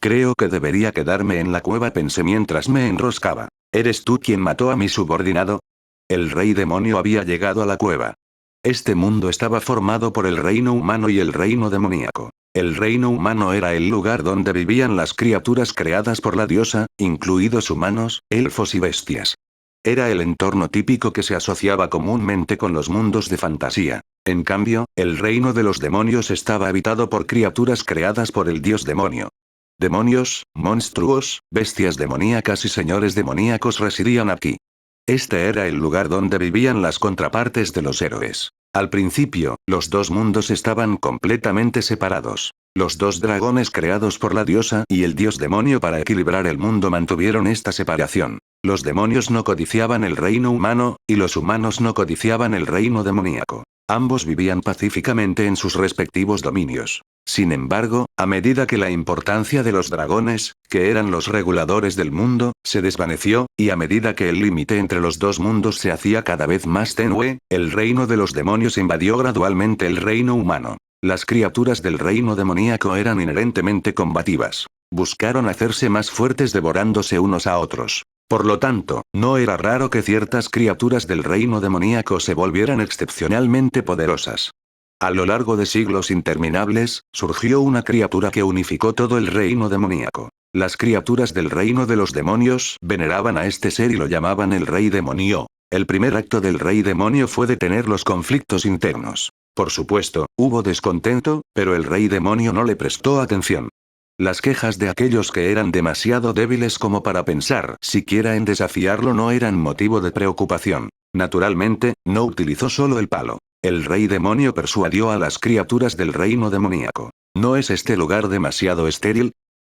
Creo que debería quedarme en la cueva, pensé mientras me enroscaba. ¿Eres tú quien mató a mi subordinado? El rey demonio había llegado a la cueva. Este mundo estaba formado por el reino humano y el reino demoníaco. El reino humano era el lugar donde vivían las criaturas creadas por la diosa, incluidos humanos, elfos y bestias. Era el entorno típico que se asociaba comúnmente con los mundos de fantasía. En cambio, el reino de los demonios estaba habitado por criaturas creadas por el dios demonio. Demonios, monstruos, bestias demoníacas y señores demoníacos residían aquí. Este era el lugar donde vivían las contrapartes de los héroes. Al principio, los dos mundos estaban completamente separados. Los dos dragones creados por la diosa y el dios demonio para equilibrar el mundo mantuvieron esta separación. Los demonios no codiciaban el reino humano, y los humanos no codiciaban el reino demoníaco. Ambos vivían pacíficamente en sus respectivos dominios. Sin embargo, a medida que la importancia de los dragones, que eran los reguladores del mundo, se desvaneció, y a medida que el límite entre los dos mundos se hacía cada vez más tenue, el reino de los demonios invadió gradualmente el reino humano. Las criaturas del reino demoníaco eran inherentemente combativas. Buscaron hacerse más fuertes devorándose unos a otros. Por lo tanto, no era raro que ciertas criaturas del reino demoníaco se volvieran excepcionalmente poderosas. A lo largo de siglos interminables, surgió una criatura que unificó todo el reino demoníaco. Las criaturas del reino de los demonios veneraban a este ser y lo llamaban el rey demonio. El primer acto del rey demonio fue detener los conflictos internos. Por supuesto, hubo descontento, pero el rey demonio no le prestó atención. Las quejas de aquellos que eran demasiado débiles como para pensar siquiera en desafiarlo no eran motivo de preocupación. Naturalmente, no utilizó solo el palo. El rey demonio persuadió a las criaturas del reino demoníaco. ¿No es este lugar demasiado estéril?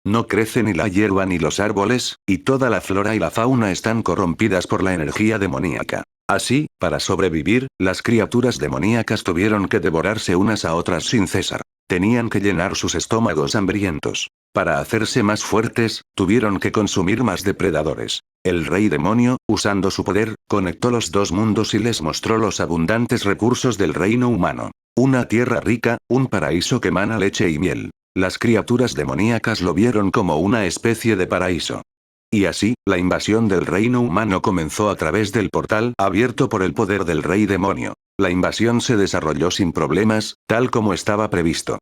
No crece ni la hierba ni los árboles, y toda la flora y la fauna están corrompidas por la energía demoníaca. Así, para sobrevivir, las criaturas demoníacas tuvieron que devorarse unas a otras sin cesar. Tenían que llenar sus estómagos hambrientos. Para hacerse más fuertes, tuvieron que consumir más depredadores. El rey demonio, usando su poder, conectó los dos mundos y les mostró los abundantes recursos del reino humano. Una tierra rica, un paraíso que emana leche y miel. Las criaturas demoníacas lo vieron como una especie de paraíso. Y así, la invasión del reino humano comenzó a través del portal abierto por el poder del rey demonio. La invasión se desarrolló sin problemas, tal como estaba previsto.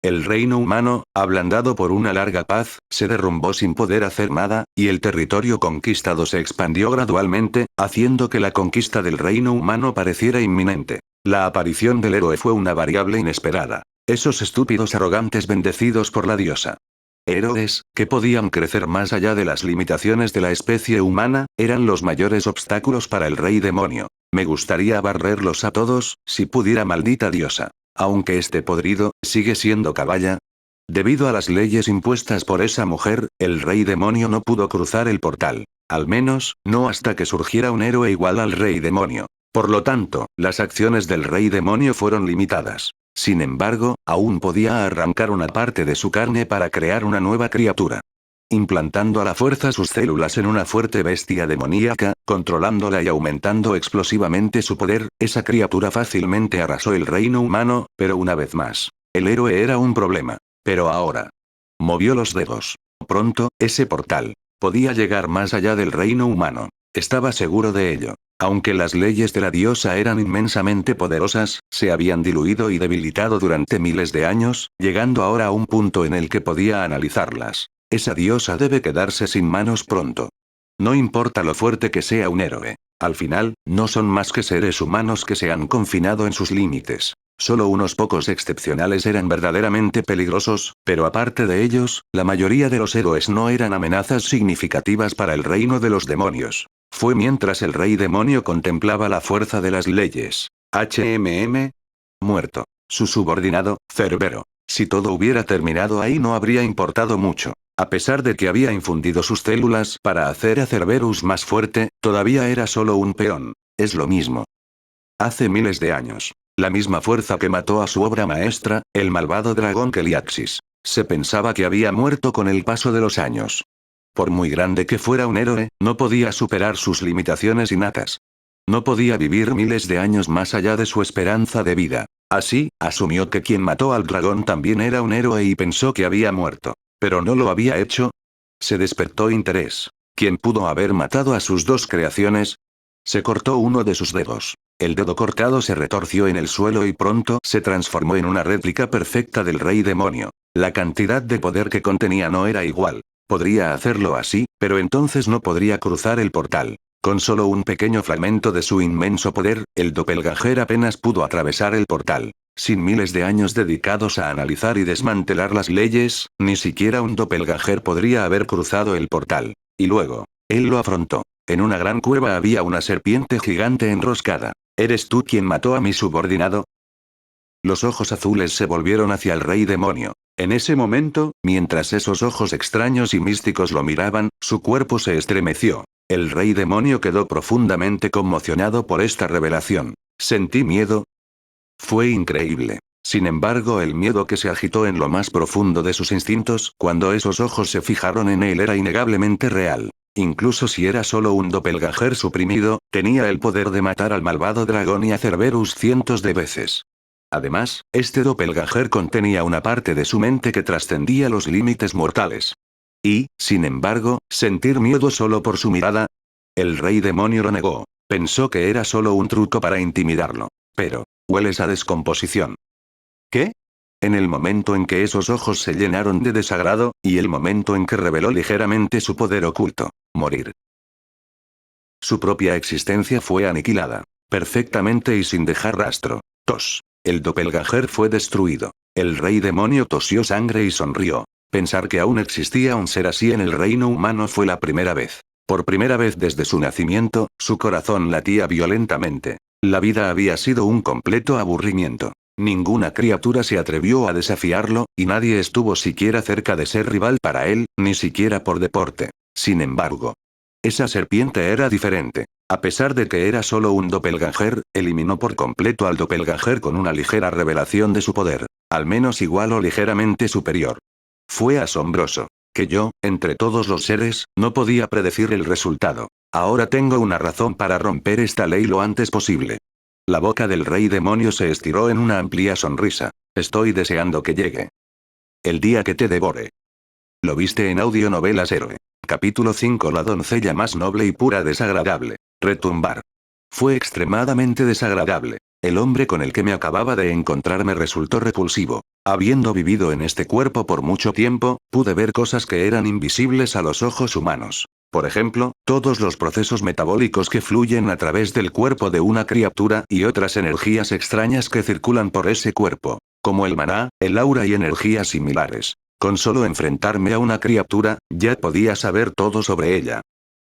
El reino humano, ablandado por una larga paz, se derrumbó sin poder hacer nada, y el territorio conquistado se expandió gradualmente, haciendo que la conquista del reino humano pareciera inminente. La aparición del héroe fue una variable inesperada. Esos estúpidos arrogantes bendecidos por la diosa. Héroes, que podían crecer más allá de las limitaciones de la especie humana, eran los mayores obstáculos para el rey demonio. Me gustaría barrerlos a todos, si pudiera, maldita diosa. Aunque esté podrido, sigue siendo caballa. Debido a las leyes impuestas por esa mujer, el rey demonio no pudo cruzar el portal. Al menos, no hasta que surgiera un héroe igual al rey demonio. Por lo tanto, las acciones del rey demonio fueron limitadas. Sin embargo, aún podía arrancar una parte de su carne para crear una nueva criatura. Implantando a la fuerza sus células en una fuerte bestia demoníaca, controlándola y aumentando explosivamente su poder, esa criatura fácilmente arrasó el reino humano, pero una vez más, el héroe era un problema. Pero ahora. Movió los dedos. Pronto, ese portal podía llegar más allá del reino humano. Estaba seguro de ello. Aunque las leyes de la diosa eran inmensamente poderosas, se habían diluido y debilitado durante miles de años, llegando ahora a un punto en el que podía analizarlas. Esa diosa debe quedarse sin manos pronto. No importa lo fuerte que sea un héroe. Al final, no son más que seres humanos que se han confinado en sus límites. Solo unos pocos excepcionales eran verdaderamente peligrosos, pero aparte de ellos, la mayoría de los héroes no eran amenazas significativas para el reino de los demonios. Fue mientras el rey demonio contemplaba la fuerza de las leyes. Muerto. Su subordinado, Cerbero. Si todo hubiera terminado ahí no habría importado mucho. A pesar de que había infundido sus células para hacer a Cerberus más fuerte, todavía era solo un peón. Es lo mismo. Hace miles de años. La misma fuerza que mató a su obra maestra, el malvado dragón Keliaxis. Se pensaba que había muerto con el paso de los años. Por muy grande que fuera un héroe, no podía superar sus limitaciones innatas. No podía vivir miles de años más allá de su esperanza de vida. Así, asumió que quien mató al dragón también era un héroe y pensó que había muerto. Pero no lo había hecho. Se despertó interés. ¿Quién pudo haber matado a sus dos creaciones? Se cortó uno de sus dedos. El dedo cortado se retorció en el suelo y pronto se transformó en una réplica perfecta del rey demonio. La cantidad de poder que contenía no era igual. Podría hacerlo así, pero entonces no podría cruzar el portal. Con solo un pequeño fragmento de su inmenso poder, el doppelganger apenas pudo atravesar el portal. Sin miles de años dedicados a analizar y desmantelar las leyes, ni siquiera un doppelganger podría haber cruzado el portal. Y luego, él lo afrontó. En una gran cueva había una serpiente gigante enroscada. ¿Eres tú quien mató a mi subordinado? Los ojos azules se volvieron hacia el rey demonio. En ese momento, mientras esos ojos extraños y místicos lo miraban, su cuerpo se estremeció. El rey demonio quedó profundamente conmocionado por esta revelación. ¿Sentí miedo? Fue increíble. Sin embargo, el miedo que se agitó en lo más profundo de sus instintos cuando esos ojos se fijaron en él era innegablemente real. Incluso si era solo un doppelganger suprimido, tenía el poder de matar al malvado dragón y a Cerberus cientos de veces. Además, este doppelganger contenía una parte de su mente que trascendía los límites mortales. Y, sin embargo, sentir miedo solo por su mirada. El rey demonio lo negó. Pensó que era solo un truco para intimidarlo. Pero, hueles a descomposición. ¿Qué? En el momento en que esos ojos se llenaron de desagrado, y el momento en que reveló ligeramente su poder oculto. Morir. Su propia existencia fue aniquilada. Perfectamente y sin dejar rastro. Tos. El doppelganger fue destruido. El rey demonio tosió sangre y sonrió. Pensar que aún existía un ser así en el reino humano fue la primera vez. Por primera vez desde su nacimiento, su corazón latía violentamente. La vida había sido un completo aburrimiento. Ninguna criatura se atrevió a desafiarlo, y nadie estuvo siquiera cerca de ser rival para él, ni siquiera por deporte. Sin embargo, esa serpiente era diferente. A pesar de que era solo un doppelganger, eliminó por completo al doppelganger con una ligera revelación de su poder. Al menos igual o ligeramente superior. Fue asombroso. Que yo, entre todos los seres, no podía predecir el resultado. Ahora tengo una razón para romper esta ley lo antes posible. La boca del rey demonio se estiró en una amplia sonrisa. Estoy deseando que llegue. El día que te devore. Lo viste en Audionovelas Héroe. Capítulo 5. La doncella más noble y pura desagradable. Retumbar. Fue extremadamente desagradable. El hombre con el que me acababa de encontrar me resultó repulsivo. Habiendo vivido en este cuerpo por mucho tiempo, pude ver cosas que eran invisibles a los ojos humanos. Por ejemplo, todos los procesos metabólicos que fluyen a través del cuerpo de una criatura y otras energías extrañas que circulan por ese cuerpo, como el maná, el aura y energías similares. Con solo enfrentarme a una criatura, ya podía saber todo sobre ella.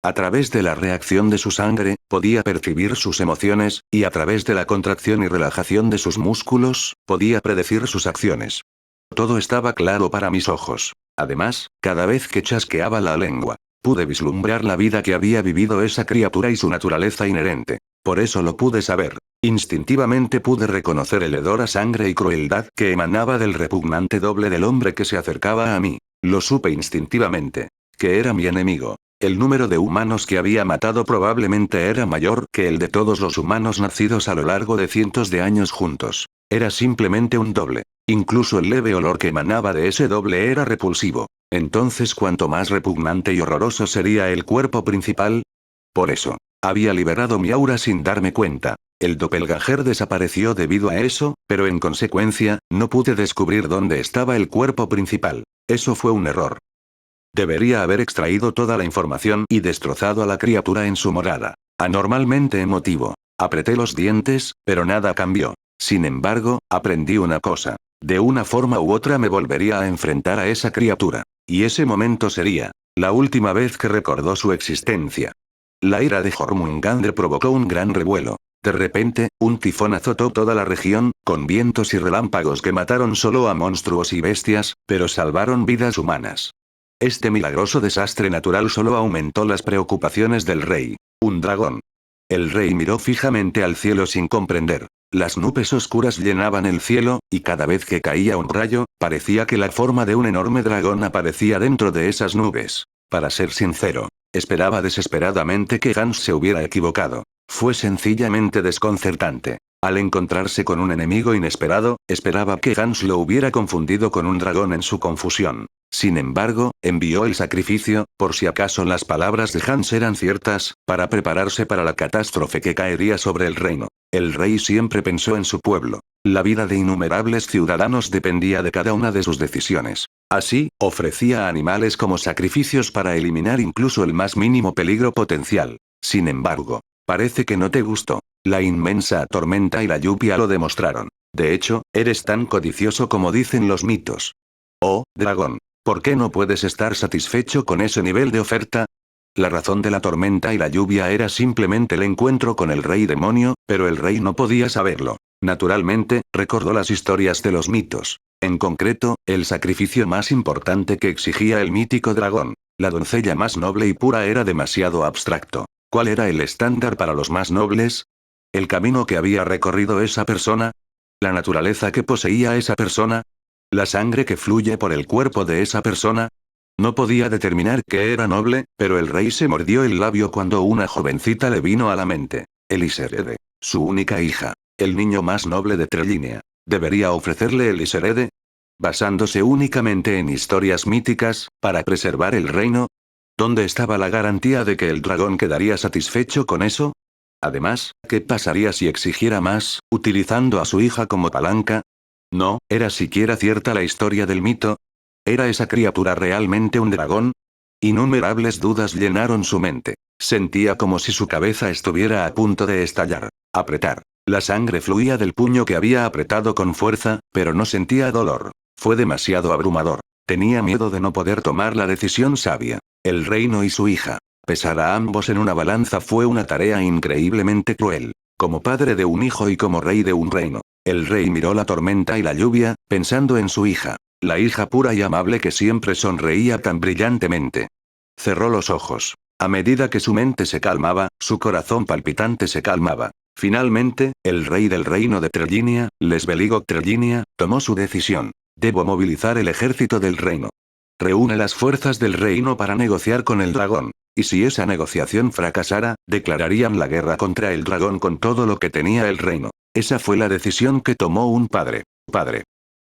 A través de la reacción de su sangre, podía percibir sus emociones, y a través de la contracción y relajación de sus músculos, podía predecir sus acciones. Todo estaba claro para mis ojos. Además, cada vez que chasqueaba la lengua, pude vislumbrar la vida que había vivido esa criatura y su naturaleza inherente. Por eso lo pude saber. Instintivamente pude reconocer el hedor a sangre y crueldad que emanaba del repugnante doble del hombre que se acercaba a mí. Lo supe instintivamente. Que era mi enemigo. El número de humanos que había matado probablemente era mayor que el de todos los humanos nacidos a lo largo de cientos de años juntos. Era simplemente un doble. Incluso el leve olor que emanaba de ese doble era repulsivo. Entonces, ¿cuánto más repugnante y horroroso sería el cuerpo principal? Por eso, había liberado mi aura sin darme cuenta. El doppelganger desapareció debido a eso, pero en consecuencia, no pude descubrir dónde estaba el cuerpo principal. Eso fue un error. Debería haber extraído toda la información y destrozado a la criatura en su morada. Anormalmente emotivo. Apreté los dientes, pero nada cambió. Sin embargo, aprendí una cosa. De una forma u otra me volvería a enfrentar a esa criatura. Y ese momento sería la última vez que recordó su existencia. La ira de Jormungandr provocó un gran revuelo. De repente, un tifón azotó toda la región, con vientos y relámpagos que mataron solo a monstruos y bestias, pero salvaron vidas humanas. Este milagroso desastre natural solo aumentó las preocupaciones del rey. Un dragón. El rey miró fijamente al cielo sin comprender. Las nubes oscuras llenaban el cielo, y cada vez que caía un rayo, parecía que la forma de un enorme dragón aparecía dentro de esas nubes. Para ser sincero, esperaba desesperadamente que Hans se hubiera equivocado. Fue sencillamente desconcertante. Al encontrarse con un enemigo inesperado, esperaba que Hans lo hubiera confundido con un dragón en su confusión. Sin embargo, envió el sacrificio, por si acaso las palabras de Hans eran ciertas, para prepararse para la catástrofe que caería sobre el reino. El rey siempre pensó en su pueblo. La vida de innumerables ciudadanos dependía de cada una de sus decisiones. Así, ofrecía animales como sacrificios para eliminar incluso el más mínimo peligro potencial. Sin embargo, parece que no te gustó. La inmensa tormenta y la lluvia lo demostraron. De hecho, eres tan codicioso como dicen los mitos. Oh, dragón. ¿Por qué no puedes estar satisfecho con ese nivel de oferta? La razón de la tormenta y la lluvia era simplemente el encuentro con el rey demonio, pero el rey no podía saberlo. Naturalmente, recordó las historias de los mitos. En concreto, el sacrificio más importante que exigía el mítico dragón. La doncella más noble y pura era demasiado abstracto. ¿Cuál era el estándar para los más nobles? ¿El camino que había recorrido esa persona? ¿La naturaleza que poseía esa persona? ¿La sangre que fluye por el cuerpo de esa persona? No podía determinar qué era noble, pero el rey se mordió el labio cuando una jovencita le vino a la mente. Elisherede. Su única hija. El niño más noble de Trelinia. ¿Debería ofrecerle Elisherede? ¿Basándose únicamente en historias míticas, para preservar el reino? ¿Dónde estaba la garantía de que el dragón quedaría satisfecho con eso? Además, ¿qué pasaría si exigiera más, utilizando a su hija como palanca? ¿No era siquiera cierta la historia del mito? ¿Era esa criatura realmente un dragón? Innumerables dudas llenaron su mente. Sentía como si su cabeza estuviera a punto de estallar. Apretar. La sangre fluía del puño que había apretado con fuerza, pero no sentía dolor. Fue demasiado abrumador. Tenía miedo de no poder tomar la decisión sabia. El reino y su hija. Pesar a ambos en una balanza fue una tarea increíblemente cruel. Como padre de un hijo y como rey de un reino. El rey miró la tormenta y la lluvia, pensando en su hija. La hija pura y amable que siempre sonreía tan brillantemente. Cerró los ojos. A medida que su mente se calmaba, su corazón palpitante se calmaba. Finalmente, el rey del reino de Trellinia, Lesbeligo Trellinia, tomó su decisión. Debo movilizar el ejército del reino. Reúne las fuerzas del reino para negociar con el dragón. Y si esa negociación fracasara, declararían la guerra contra el dragón con todo lo que tenía el reino. Esa fue la decisión que tomó un padre. Padre.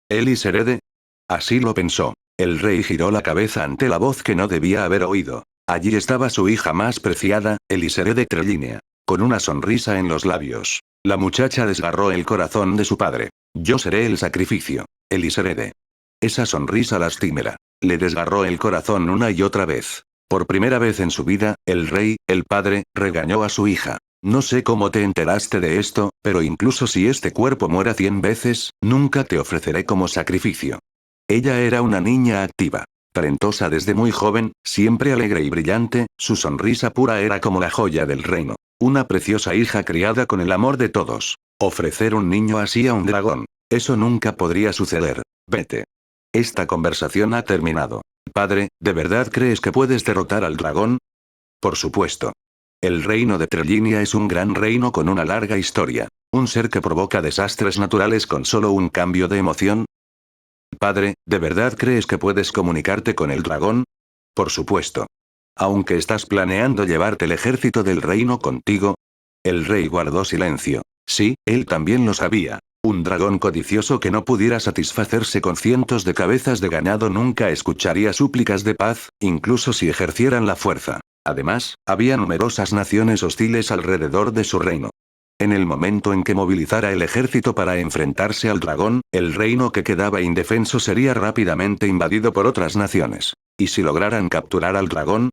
Elisherede. Así lo pensó. El rey giró la cabeza ante la voz que no debía haber oído. Allí estaba su hija más preciada, Elisherede Trellinia. Con una sonrisa en los labios. La muchacha desgarró el corazón de su padre. Yo seré el sacrificio. Elisherede. Esa sonrisa lastimera. Le desgarró el corazón una y otra vez. Por primera vez en su vida, el rey, el padre, regañó a su hija. No sé cómo te enteraste de esto, pero incluso si este cuerpo muera 100 veces, nunca te ofreceré como sacrificio. Ella era una niña activa. Talentosa desde muy joven, siempre alegre y brillante, su sonrisa pura era como la joya del reino. Una preciosa hija criada con el amor de todos. Ofrecer un niño así a un dragón. Eso nunca podría suceder. Vete. Esta conversación ha terminado. Padre, ¿de verdad crees que puedes derrotar al dragón? Por supuesto. El reino de Trellinia es un gran reino con una larga historia. Un ser que provoca desastres naturales con solo un cambio de emoción. Padre, ¿de verdad crees que puedes comunicarte con el dragón? Por supuesto. Aunque estás planeando llevarte el ejército del reino contigo. El rey guardó silencio. Sí, él también lo sabía. Un dragón codicioso que no pudiera satisfacerse con cientos de cabezas de ganado nunca escucharía súplicas de paz, incluso si ejercieran la fuerza. Además, había numerosas naciones hostiles alrededor de su reino. En el momento en que movilizara el ejército para enfrentarse al dragón, el reino que quedaba indefenso sería rápidamente invadido por otras naciones. ¿Y si lograran capturar al dragón?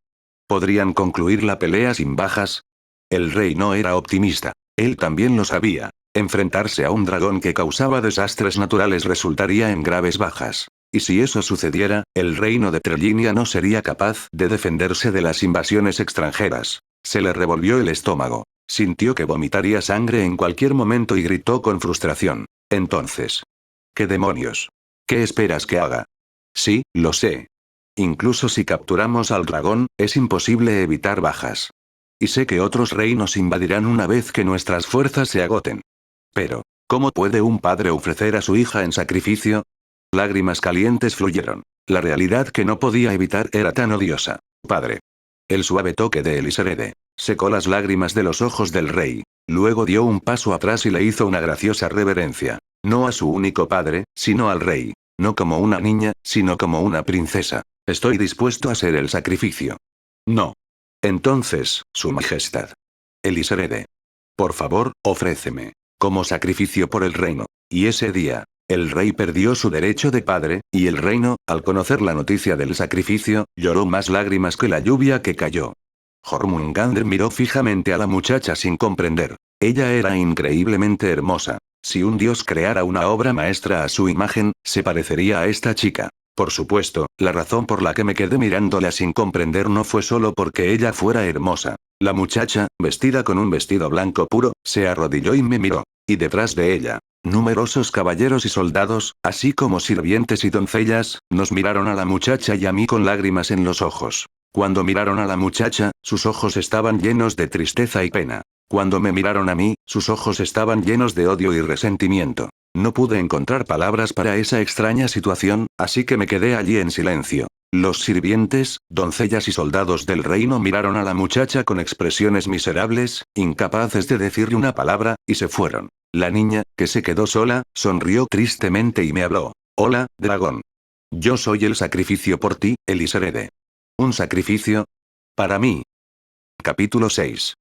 ¿Podrían concluir la pelea sin bajas? El rey no era optimista. Él también lo sabía. Enfrentarse a un dragón que causaba desastres naturales resultaría en graves bajas. Y si eso sucediera, el reino de Trellinia no sería capaz de defenderse de las invasiones extranjeras. Se le revolvió el estómago. Sintió que vomitaría sangre en cualquier momento y gritó con frustración. Entonces. ¿Qué demonios? ¿Qué esperas que haga? Sí, lo sé. Incluso si capturamos al dragón, es imposible evitar bajas. Y sé que otros reinos invadirán una vez que nuestras fuerzas se agoten. Pero, ¿cómo puede un padre ofrecer a su hija en sacrificio? Lágrimas calientes fluyeron. La realidad que no podía evitar era tan odiosa. Padre. El suave toque de Elisherede secó las lágrimas de los ojos del rey. Luego dio un paso atrás y le hizo una graciosa reverencia. No a su único padre, sino al rey. No como una niña, sino como una princesa. Estoy dispuesto a hacer el sacrificio. No. Entonces, su majestad. Elisherede. Por favor, ofréceme. Como sacrificio por el reino. Y ese día, el rey perdió su derecho de padre, y el reino, al conocer la noticia del sacrificio, lloró más lágrimas que la lluvia que cayó. Jormungandr miró fijamente a la muchacha sin comprender. Ella era increíblemente hermosa. Si un dios creara una obra maestra a su imagen, se parecería a esta chica. Por supuesto, la razón por la que me quedé mirándola sin comprender no fue solo porque ella fuera hermosa. La muchacha, vestida con un vestido blanco puro, se arrodilló y me miró. Y detrás de ella, numerosos caballeros y soldados, así como sirvientes y doncellas, nos miraron a la muchacha y a mí con lágrimas en los ojos. Cuando miraron a la muchacha, sus ojos estaban llenos de tristeza y pena. Cuando me miraron a mí, sus ojos estaban llenos de odio y resentimiento. No pude encontrar palabras para esa extraña situación, así que me quedé allí en silencio. Los sirvientes, doncellas y soldados del reino miraron a la muchacha con expresiones miserables, incapaces de decirle una palabra, y se fueron. La niña, que se quedó sola, sonrió tristemente y me habló. Hola, dragón. Yo soy el sacrificio por ti, Elisherede. ¿Un sacrificio? Para mí. Capítulo 6.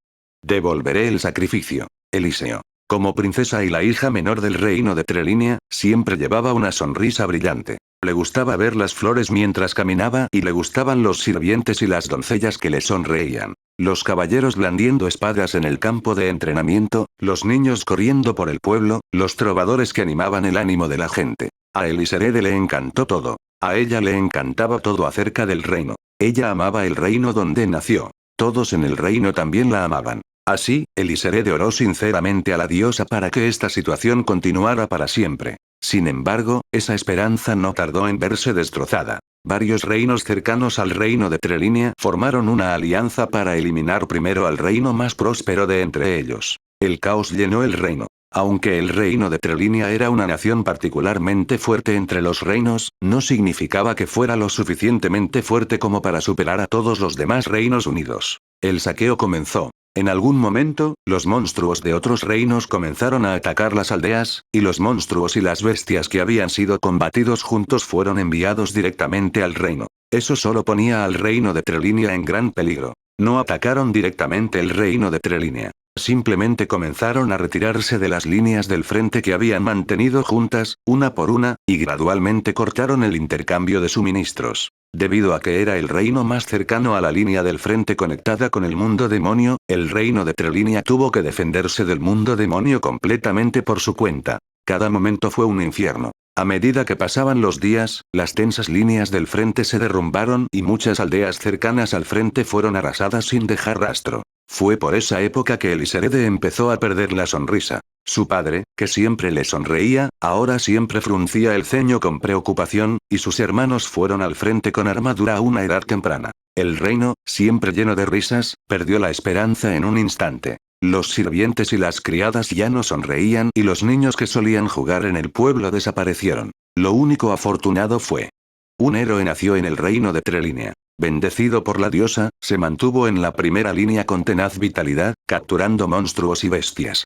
Devolveré el sacrificio. Eliseo. Como princesa y la hija menor del reino de Trellinia, siempre llevaba una sonrisa brillante. Le gustaba ver las flores mientras caminaba y le gustaban los sirvientes y las doncellas que le sonreían. Los caballeros blandiendo espadas en el campo de entrenamiento, los niños corriendo por el pueblo, los trovadores que animaban el ánimo de la gente. A Eliserede le encantó todo. A ella le encantaba todo acerca del reino. Ella amaba el reino donde nació. Todos en el reino también la amaban. Así, Eliserede oró sinceramente a la diosa para que esta situación continuara para siempre. Sin embargo, esa esperanza no tardó en verse destrozada. Varios reinos cercanos al reino de Trelinia formaron una alianza para eliminar primero al reino más próspero de entre ellos. El caos llenó el reino. Aunque el reino de Trelinia era una nación particularmente fuerte entre los reinos, no significaba que fuera lo suficientemente fuerte como para superar a todos los demás reinos unidos. El saqueo comenzó. En algún momento, los monstruos de otros reinos comenzaron a atacar las aldeas, y los monstruos y las bestias que habían sido combatidos juntos fueron enviados directamente al reino. Eso solo ponía al reino de Trelinia en gran peligro. No atacaron directamente el reino de Trelinia. Simplemente comenzaron a retirarse de las líneas del frente que habían mantenido juntas, una por una, y gradualmente cortaron el intercambio de suministros. Debido a que era el reino más cercano a la línea del frente conectada con el mundo demonio, el reino de Trelinia tuvo que defenderse del mundo demonio completamente por su cuenta. Cada momento fue un infierno. A medida que pasaban los días, las tensas líneas del frente se derrumbaron y muchas aldeas cercanas al frente fueron arrasadas sin dejar rastro. Fue por esa época que Eliserede empezó a perder la sonrisa. Su padre, que siempre le sonreía, ahora siempre fruncía el ceño con preocupación, y sus hermanos fueron al frente con armadura a una edad temprana. El reino, siempre lleno de risas, perdió la esperanza en un instante. Los sirvientes y las criadas ya no sonreían y los niños que solían jugar en el pueblo desaparecieron. Lo único afortunado fue: un héroe nació en el reino de Trelinia. Bendecido por la diosa, se mantuvo en la primera línea con tenaz vitalidad, capturando monstruos y bestias.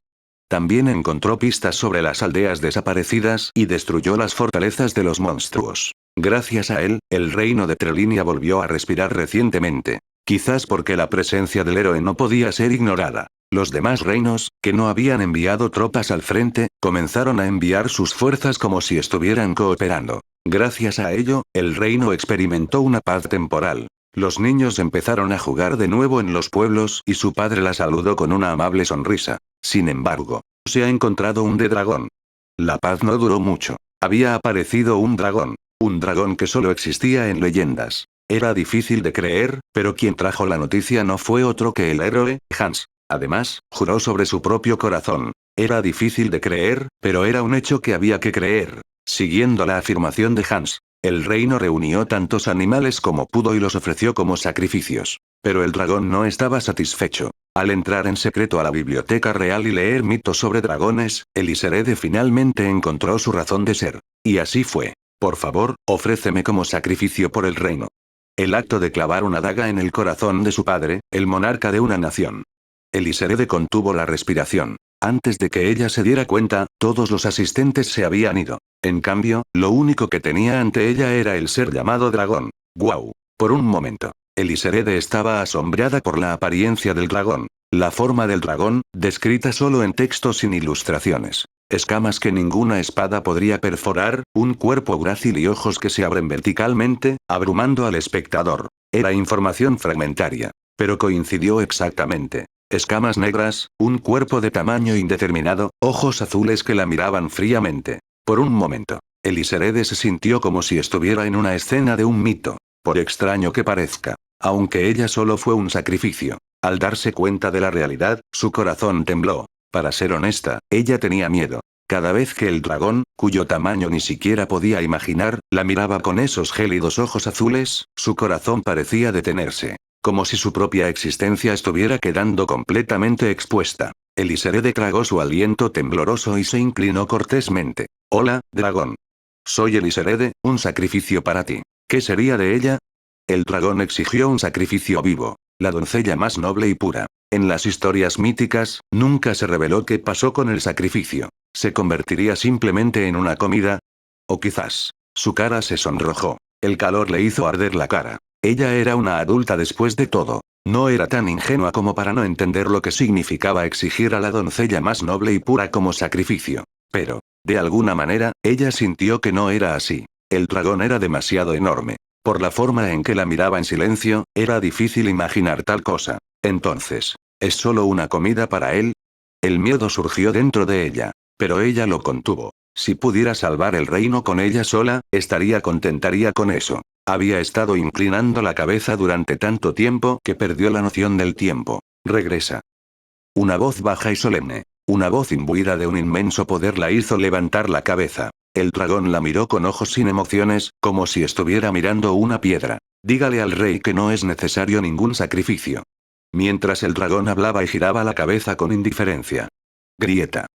También encontró pistas sobre las aldeas desaparecidas y destruyó las fortalezas de los monstruos. Gracias a él, el reino de Trelinia volvió a respirar recientemente. Quizás porque la presencia del héroe no podía ser ignorada. Los demás reinos, que no habían enviado tropas al frente, comenzaron a enviar sus fuerzas como si estuvieran cooperando. Gracias a ello, el reino experimentó una paz temporal. Los niños empezaron a jugar de nuevo en los pueblos y su padre la saludó con una amable sonrisa. Sin embargo, se ha encontrado un dragón. La paz no duró mucho. Había aparecido un dragón que solo existía en leyendas. Era difícil de creer, pero quien trajo la noticia no fue otro que el héroe, Hans. Además, juró sobre su propio corazón. Era difícil de creer, pero era un hecho que había que creer. Siguiendo la afirmación de Hans, el reino reunió tantos animales como pudo y los ofreció como sacrificios. Pero el dragón no estaba satisfecho. Al entrar en secreto a la biblioteca real y leer mitos sobre dragones, Eliserede finalmente encontró su razón de ser. Y así fue. Por favor, ofréceme como sacrificio por el reino. El acto de clavar una daga en el corazón de su padre, el monarca de una nación. Eliserede contuvo la respiración. Antes de que ella se diera cuenta, todos los asistentes se habían ido. En cambio, lo único que tenía ante ella era el ser llamado dragón. ¡Guau! Por un momento, Eliserede estaba asombrada por la apariencia del dragón. La forma del dragón, descrita solo en textos sin ilustraciones. Escamas que ninguna espada podría perforar, un cuerpo grácil y ojos que se abren verticalmente, abrumando al espectador. Era información fragmentaria. Pero coincidió exactamente. Escamas negras, un cuerpo de tamaño indeterminado, ojos azules que la miraban fríamente. Por un momento, Eliserede se sintió como si estuviera en una escena de un mito. Por extraño que parezca. Aunque ella solo fue un sacrificio. Al darse cuenta de la realidad, su corazón tembló. Para ser honesta, ella tenía miedo. Cada vez que el dragón, cuyo tamaño ni siquiera podía imaginar, la miraba con esos gélidos ojos azules, su corazón parecía detenerse. Como si su propia existencia estuviera quedando completamente expuesta. Eliserede tragó su aliento tembloroso y se inclinó cortésmente. Hola, dragón. Soy Eliserede, un sacrificio para ti. ¿Qué sería de ella? El dragón exigió un sacrificio vivo. La doncella más noble y pura. En las historias míticas, nunca se reveló qué pasó con el sacrificio. ¿Se convertiría simplemente en una comida? O quizás. Su cara se sonrojó. El calor le hizo arder la cara. Ella era una adulta después de todo. No era tan ingenua como para no entender lo que significaba exigir a la doncella más noble y pura como sacrificio. Pero, de alguna manera, ella sintió que no era así. El dragón era demasiado enorme. Por la forma en que la miraba en silencio, era difícil imaginar tal cosa. Entonces, ¿es solo una comida para él? El miedo surgió dentro de ella. Pero ella lo contuvo. Si pudiera salvar el reino con ella sola, contentaría con eso. Había estado inclinando la cabeza durante tanto tiempo que perdió la noción del tiempo. Regresa. Una voz baja y solemne. Una voz imbuida de un inmenso poder la hizo levantar la cabeza. El dragón la miró con ojos sin emociones, como si estuviera mirando una piedra. Dígale al rey que no es necesario ningún sacrificio. Mientras el dragón hablaba y giraba la cabeza con indiferencia. Grieta.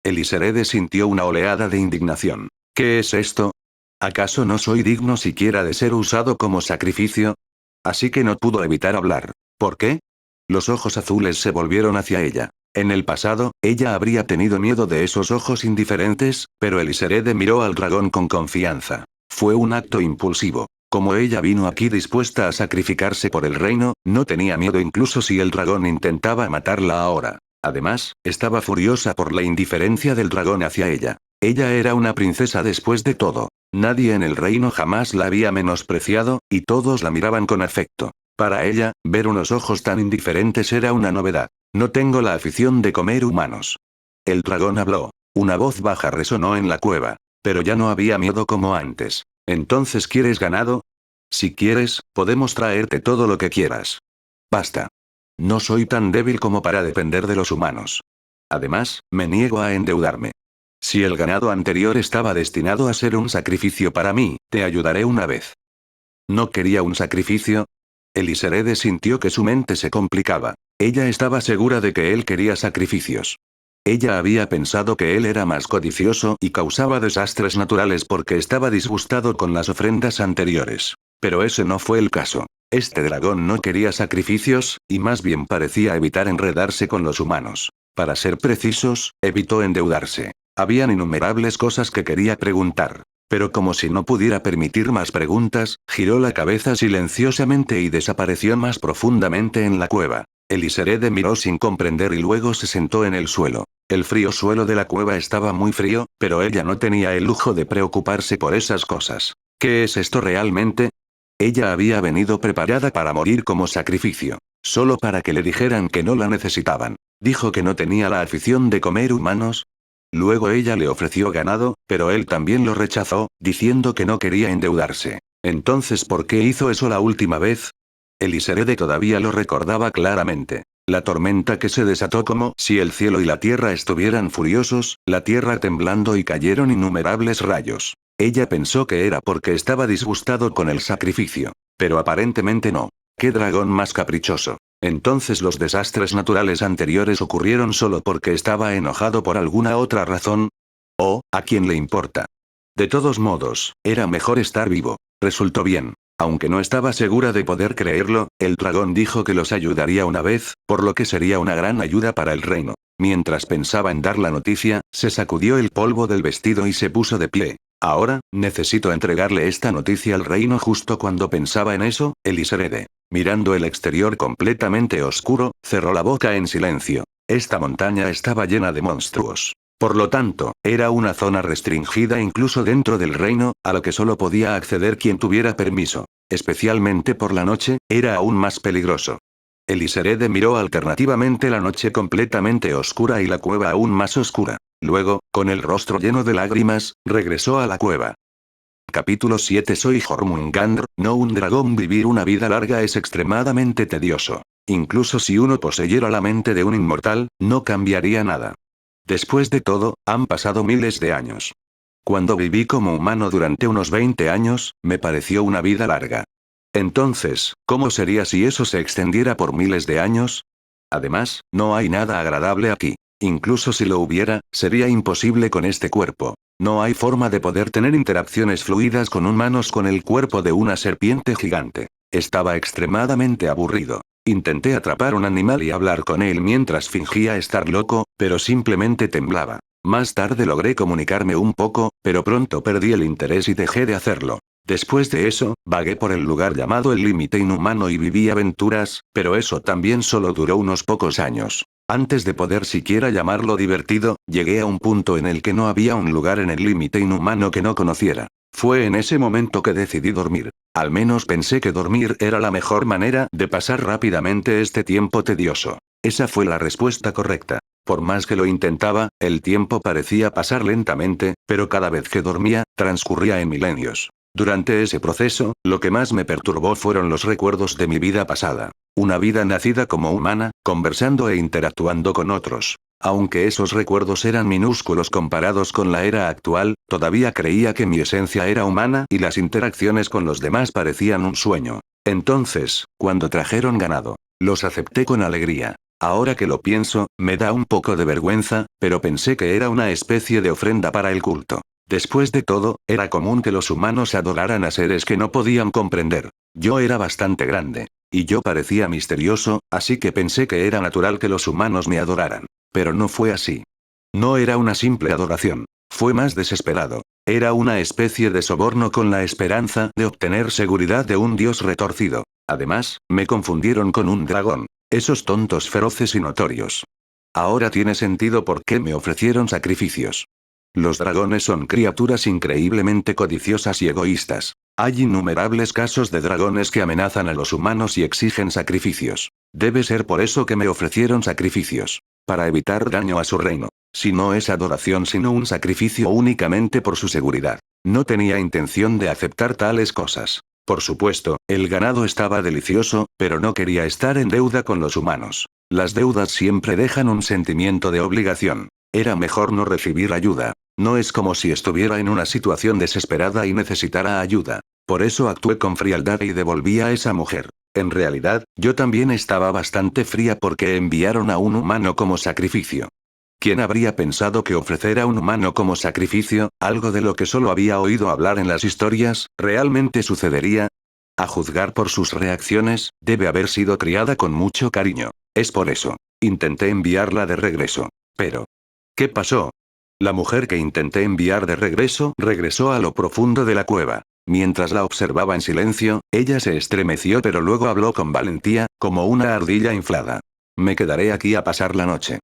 Eliserede sintió una oleada de indignación. ¿Qué es esto? ¿Acaso no soy digno siquiera de ser usado como sacrificio? Así que no pudo evitar hablar. ¿Por qué? Los ojos azules se volvieron hacia ella. En el pasado, ella habría tenido miedo de esos ojos indiferentes, pero Eliserede miró al dragón con confianza. Fue un acto impulsivo. Como ella vino aquí dispuesta a sacrificarse por el reino, no tenía miedo incluso si el dragón intentaba matarla ahora. Además, estaba furiosa por la indiferencia del dragón hacia ella. Ella era una princesa después de todo. Nadie en el reino jamás la había menospreciado, y todos la miraban con afecto. Para ella, ver unos ojos tan indiferentes era una novedad. No tengo la afición de comer humanos. El dragón habló. Una voz baja resonó en la cueva. Pero ya no había miedo como antes. ¿Entonces quieres ganado? Si quieres, podemos traerte todo lo que quieras. Basta. No soy tan débil como para depender de los humanos. Además, me niego a endeudarme. Si el ganado anterior estaba destinado a ser un sacrificio para mí, te ayudaré una vez. ¿No quería un sacrificio? Eliserede sintió que su mente se complicaba. Ella estaba segura de que él quería sacrificios. Ella había pensado que él era más codicioso y causaba desastres naturales porque estaba disgustado con las ofrendas anteriores. Pero ese no fue el caso. Este dragón no quería sacrificios, y más bien parecía evitar enredarse con los humanos. Para ser precisos, evitó endeudarse. Habían innumerables cosas que quería preguntar. Pero como si no pudiera permitir más preguntas, giró la cabeza silenciosamente y desapareció más profundamente en la cueva. Eliserede miró sin comprender y luego se sentó en el suelo. El frío suelo de la cueva estaba muy frío, pero ella no tenía el lujo de preocuparse por esas cosas. ¿Qué es esto realmente? Ella había venido preparada para morir como sacrificio. Solo para que le dijeran que no la necesitaban. Dijo que no tenía la afición de comer humanos. Luego ella le ofreció ganado, pero él también lo rechazó, diciendo que no quería endeudarse. Entonces, ¿por qué hizo eso la última vez? Eliserede todavía lo recordaba claramente. La tormenta que se desató como si el cielo y la tierra estuvieran furiosos, la tierra temblando y cayeron innumerables rayos. Ella pensó que era porque estaba disgustado con el sacrificio. Pero aparentemente no. ¡Qué dragón más caprichoso! Entonces los desastres naturales anteriores ocurrieron solo porque estaba enojado por alguna otra razón. ¿O, a quién le importa? De todos modos, era mejor estar vivo. Resultó bien. Aunque no estaba segura de poder creerlo, el dragón dijo que los ayudaría una vez, por lo que sería una gran ayuda para el reino. Mientras pensaba en dar la noticia, se sacudió el polvo del vestido y se puso de pie. Ahora, necesito entregarle esta noticia al reino. Justo cuando pensaba en eso, Eliserede, mirando el exterior completamente oscuro, cerró la boca en silencio. Esta montaña estaba llena de monstruos. Por lo tanto, era una zona restringida incluso dentro del reino, a lo que solo podía acceder quien tuviera permiso. Especialmente por la noche, era aún más peligroso. Eliserede miró alternativamente la noche completamente oscura y la cueva aún más oscura. Luego, con el rostro lleno de lágrimas, regresó a la cueva. Capítulo 7. Soy Jormungandr, no un dragón. Vivir una vida larga es extremadamente tedioso. Incluso si uno poseyera la mente de un inmortal, no cambiaría nada. Después de todo, han pasado miles de años. Cuando viví como humano durante unos 20 años, me pareció una vida larga. Entonces, ¿cómo sería si eso se extendiera por miles de años? Además, no hay nada agradable aquí. Incluso si lo hubiera, sería imposible con este cuerpo. No hay forma de poder tener interacciones fluidas con humanos con el cuerpo de una serpiente gigante. Estaba extremadamente aburrido. Intenté atrapar un animal y hablar con él mientras fingía estar loco, pero simplemente temblaba. Más tarde logré comunicarme un poco, pero pronto perdí el interés y dejé de hacerlo. Después de eso, vagué por el lugar llamado el límite inhumano y viví aventuras, pero eso también solo duró unos pocos años. Antes de poder siquiera llamarlo divertido, llegué a un punto en el que no había un lugar en el límite inhumano que no conociera. Fue en ese momento que decidí dormir. Al menos pensé que dormir era la mejor manera de pasar rápidamente este tiempo tedioso. Esa fue la respuesta correcta. Por más que lo intentaba, el tiempo parecía pasar lentamente, pero cada vez que dormía, transcurría en milenios. Durante ese proceso, lo que más me perturbó fueron los recuerdos de mi vida pasada. Una vida nacida como humana, conversando e interactuando con otros. Aunque esos recuerdos eran minúsculos comparados con la era actual, todavía creía que mi esencia era humana y las interacciones con los demás parecían un sueño. Entonces, cuando trajeron ganado, los acepté con alegría. Ahora que lo pienso, me da un poco de vergüenza, pero pensé que era una especie de ofrenda para el culto. Después de todo, era común que los humanos adoraran a seres que no podían comprender. Yo era bastante grande. Y yo parecía misterioso, así que pensé que era natural que los humanos me adoraran. Pero no fue así. No era una simple adoración. Fue más desesperado. Era una especie de soborno con la esperanza de obtener seguridad de un dios retorcido. Además, me confundieron con un dragón. Esos tontos feroces y notorios. Ahora tiene sentido por qué me ofrecieron sacrificios. Los dragones son criaturas increíblemente codiciosas y egoístas. Hay innumerables casos de dragones que amenazan a los humanos y exigen sacrificios. Debe ser por eso que me ofrecieron sacrificios. Para evitar daño a su reino. Si no es adoración sino un sacrificio únicamente por su seguridad. No tenía intención de aceptar tales cosas. Por supuesto, el ganado estaba delicioso, pero no quería estar en deuda con los humanos. Las deudas siempre dejan un sentimiento de obligación. Era mejor no recibir ayuda. No es como si estuviera en una situación desesperada y necesitara ayuda. Por eso actué con frialdad y devolví a esa mujer. En realidad, yo también estaba bastante fría porque enviaron a un humano como sacrificio. ¿Quién habría pensado que ofrecer a un humano como sacrificio, algo de lo que solo había oído hablar en las historias, realmente sucedería? A juzgar por sus reacciones, debe haber sido criada con mucho cariño. Es por eso. Intenté enviarla de regreso. Pero, ¿qué pasó? La mujer que intenté enviar de regreso regresó a lo profundo de la cueva. Mientras la observaba en silencio, ella se estremeció pero luego habló con valentía, como una ardilla inflada. Me quedaré aquí a pasar la noche.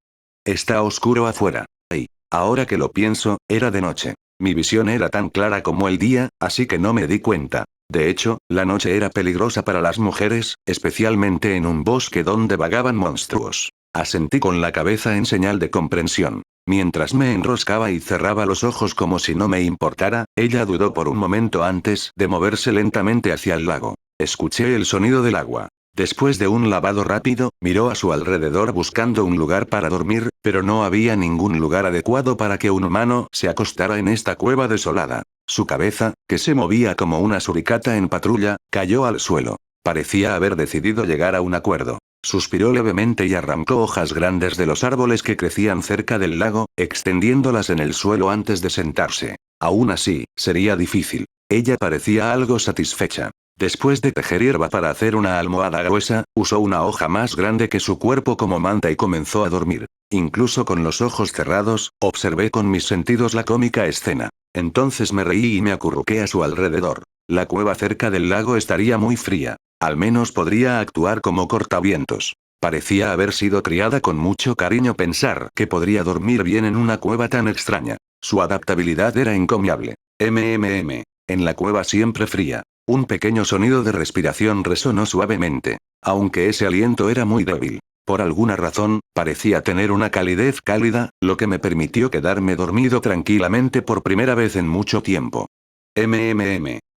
Está oscuro afuera. Y, ahora que lo pienso, era de noche. Mi visión era tan clara como el día, así que no me di cuenta. De hecho, la noche era peligrosa para las mujeres, especialmente en un bosque donde vagaban monstruos. Asentí con la cabeza en señal de comprensión. Mientras me enroscaba y cerraba los ojos como si no me importara, ella dudó por un momento antes de moverse lentamente hacia el lago. Escuché el sonido del agua. Después de un lavado rápido, miró a su alrededor buscando un lugar para dormir, pero no había ningún lugar adecuado para que un humano se acostara en esta cueva desolada. Su cabeza, que se movía como una suricata en patrulla, cayó al suelo. Parecía haber decidido llegar a un acuerdo. Suspiró levemente y arrancó hojas grandes de los árboles que crecían cerca del lago, extendiéndolas en el suelo antes de sentarse. Aún así, sería difícil. Ella parecía algo satisfecha. Después de tejer hierba para hacer una almohada gruesa, usó una hoja más grande que su cuerpo como manta y comenzó a dormir. Incluso con los ojos cerrados, observé con mis sentidos la cómica escena. Entonces me reí y me acurruqué a su alrededor. La cueva cerca del lago estaría muy fría. Al menos podría actuar como cortavientos. Parecía haber sido criada con mucho cariño pensar que podría dormir bien en una cueva tan extraña. Su adaptabilidad era encomiable. En la cueva siempre fría. Un pequeño sonido de respiración resonó suavemente. Aunque ese aliento era muy débil. Por alguna razón, parecía tener una calidez cálida, lo que me permitió quedarme dormido tranquilamente por primera vez en mucho tiempo.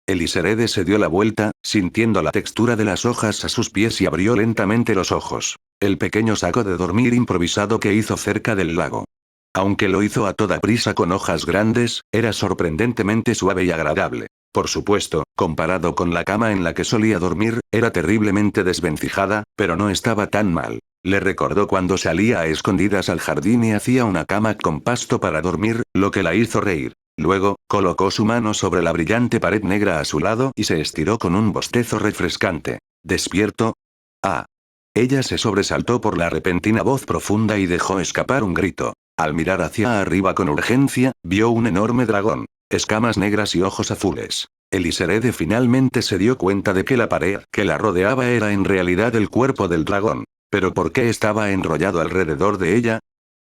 Eliserede se dio la vuelta, sintiendo la textura de las hojas a sus pies y abrió lentamente los ojos. El pequeño saco de dormir improvisado que hizo cerca del lago. Aunque lo hizo a toda prisa con hojas grandes, era sorprendentemente suave y agradable. Por supuesto, comparado con la cama en la que solía dormir, era terriblemente desvencijada, pero no estaba tan mal. Le recordó cuando salía a escondidas al jardín y hacía una cama con pasto para dormir, lo que la hizo reír. Luego, colocó su mano sobre la brillante pared negra a su lado y se estiró con un bostezo refrescante. ¿Despierto? Ah. Ella se sobresaltó por la repentina voz profunda y dejó escapar un grito. Al mirar hacia arriba con urgencia, vio un enorme dragón. Escamas negras y ojos azules. Eliserede finalmente se dio cuenta de que la pared que la rodeaba era en realidad el cuerpo del dragón. ¿Pero por qué estaba enrollado alrededor de ella?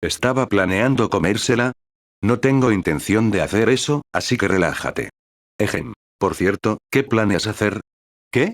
¿Estaba planeando comérsela? No tengo intención de hacer eso, así que relájate. Ejem. Por cierto, ¿qué planeas hacer? ¿Qué?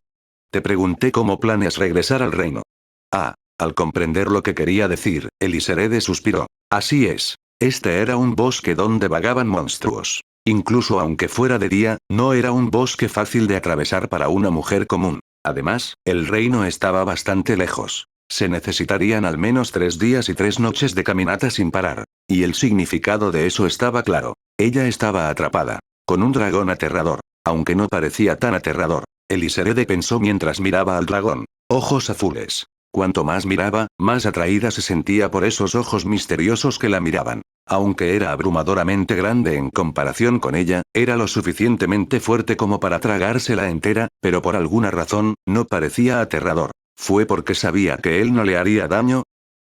Te pregunté cómo planeas regresar al reino. Ah. Al comprender lo que quería decir, Eliserede suspiró. Así es. Este era un bosque donde vagaban monstruos. Incluso aunque fuera de día, no era un bosque fácil de atravesar para una mujer común. Además, el reino estaba bastante lejos. Se necesitarían al menos 3 días y 3 noches de caminata sin parar. Y el significado de eso estaba claro. Ella estaba atrapada. Con un dragón aterrador. Aunque no parecía tan aterrador. Eliserede pensó mientras miraba al dragón. Ojos azules. Cuanto más miraba, más atraída se sentía por esos ojos misteriosos que la miraban. Aunque era abrumadoramente grande en comparación con ella, era lo suficientemente fuerte como para tragársela entera, pero por alguna razón, no parecía aterrador. ¿Fue porque sabía que él no le haría daño?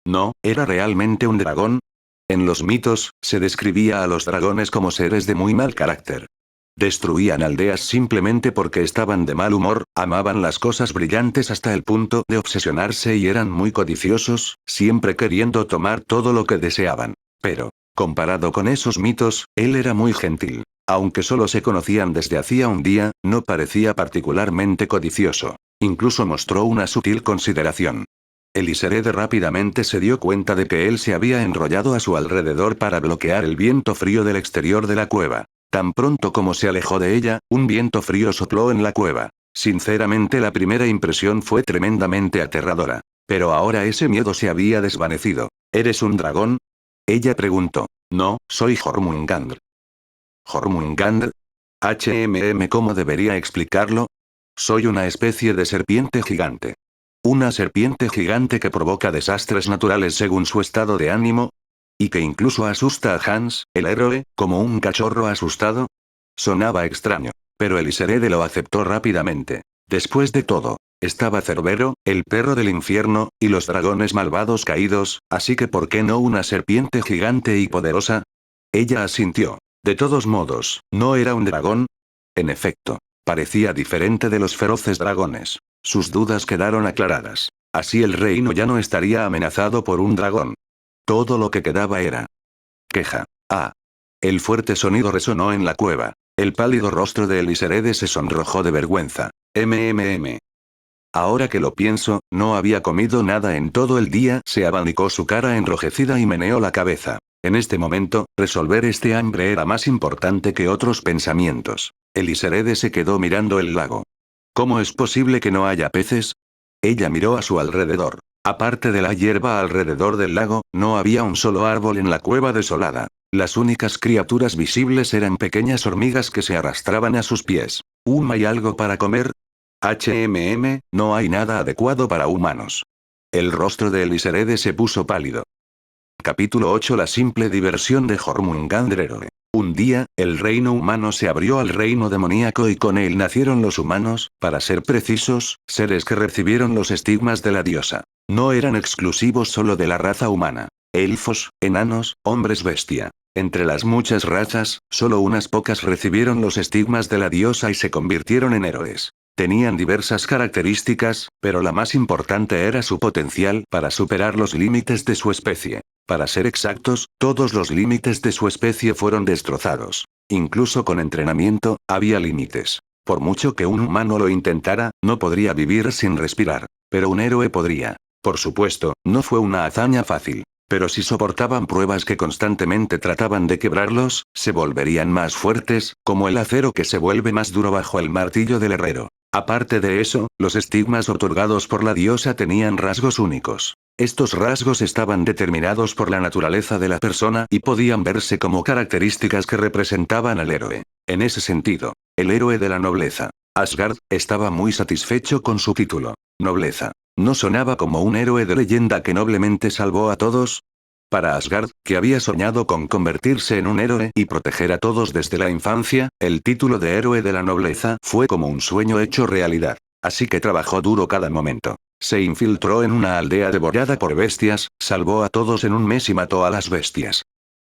No, ¿era realmente un dragón? En los mitos, se describía a los dragones como seres de muy mal carácter. Destruían aldeas simplemente porque estaban de mal humor, amaban las cosas brillantes hasta el punto de obsesionarse y eran muy codiciosos, siempre queriendo tomar todo lo que deseaban. Pero, comparado con esos mitos, él era muy gentil. Aunque solo se conocían desde hacía un día, no parecía particularmente codicioso. Incluso mostró una sutil consideración. Eliserede rápidamente se dio cuenta de que él se había enrollado a su alrededor para bloquear el viento frío del exterior de la cueva. Tan pronto como se alejó de ella, un viento frío sopló en la cueva. Sinceramente, la primera impresión fue tremendamente aterradora. Pero ahora ese miedo se había desvanecido. ¿Eres un dragón? Ella preguntó. No, soy Jormungandr. ¿Jormungandr? ¿Cómo debería explicarlo? Soy una especie de serpiente gigante. Una serpiente gigante que provoca desastres naturales según su estado de ánimo. ¿Y que incluso asusta a Hans, el héroe, como un cachorro asustado? Sonaba extraño. Pero Eliserede lo aceptó rápidamente. Después de todo, estaba Cerbero, el perro del infierno, y los dragones malvados caídos, así que ¿por qué no una serpiente gigante y poderosa? Ella asintió. De todos modos, ¿no era un dragón? En efecto, parecía diferente de los feroces dragones. Sus dudas quedaron aclaradas. Así el reino ya no estaría amenazado por un dragón. Todo lo que quedaba era queja. Ah. El fuerte sonido resonó en la cueva. El pálido rostro de Eliserede se sonrojó de vergüenza. Ahora que lo pienso, no había comido nada en todo el día. Se abanicó su cara enrojecida y meneó la cabeza. En este momento, resolver este hambre era más importante que otros pensamientos. Eliserede se quedó mirando el lago. ¿Cómo es posible que no haya peces? Ella miró a su alrededor. Aparte de la hierba alrededor del lago, no había un solo árbol en la cueva desolada. Las únicas criaturas visibles eran pequeñas hormigas que se arrastraban a sus pies. ¿Hay algo para comer? No hay nada adecuado para humanos. El rostro de Eliserede se puso pálido. Capítulo 8. La simple diversión de Jormungandr héroe. Un día, el reino humano se abrió al reino demoníaco y con él nacieron los humanos, para ser precisos, seres que recibieron los estigmas de la diosa. No eran exclusivos solo de la raza humana. Elfos, enanos, hombres bestia. Entre las muchas razas, solo unas pocas recibieron los estigmas de la diosa y se convirtieron en héroes. Tenían diversas características, pero la más importante era su potencial para superar los límites de su especie. Para ser exactos, todos los límites de su especie fueron destrozados. Incluso con entrenamiento, había límites. Por mucho que un humano lo intentara, no podría vivir sin respirar. Pero un héroe podría. Por supuesto, no fue una hazaña fácil. Pero si soportaban pruebas que constantemente trataban de quebrarlos, se volverían más fuertes, como el acero que se vuelve más duro bajo el martillo del herrero. Aparte de eso, los estigmas otorgados por la diosa tenían rasgos únicos. Estos rasgos estaban determinados por la naturaleza de la persona y podían verse como características que representaban al héroe. En ese sentido, el héroe de la nobleza. Asgard estaba muy satisfecho con su título. Nobleza. ¿No sonaba como un héroe de leyenda que noblemente salvó a todos? Para Asgard, que había soñado con convertirse en un héroe y proteger a todos desde la infancia, el título de héroe de la nobleza fue como un sueño hecho realidad. Así que trabajó duro cada momento. Se infiltró en una aldea devorada por bestias, salvó a todos en un mes y mató a las bestias.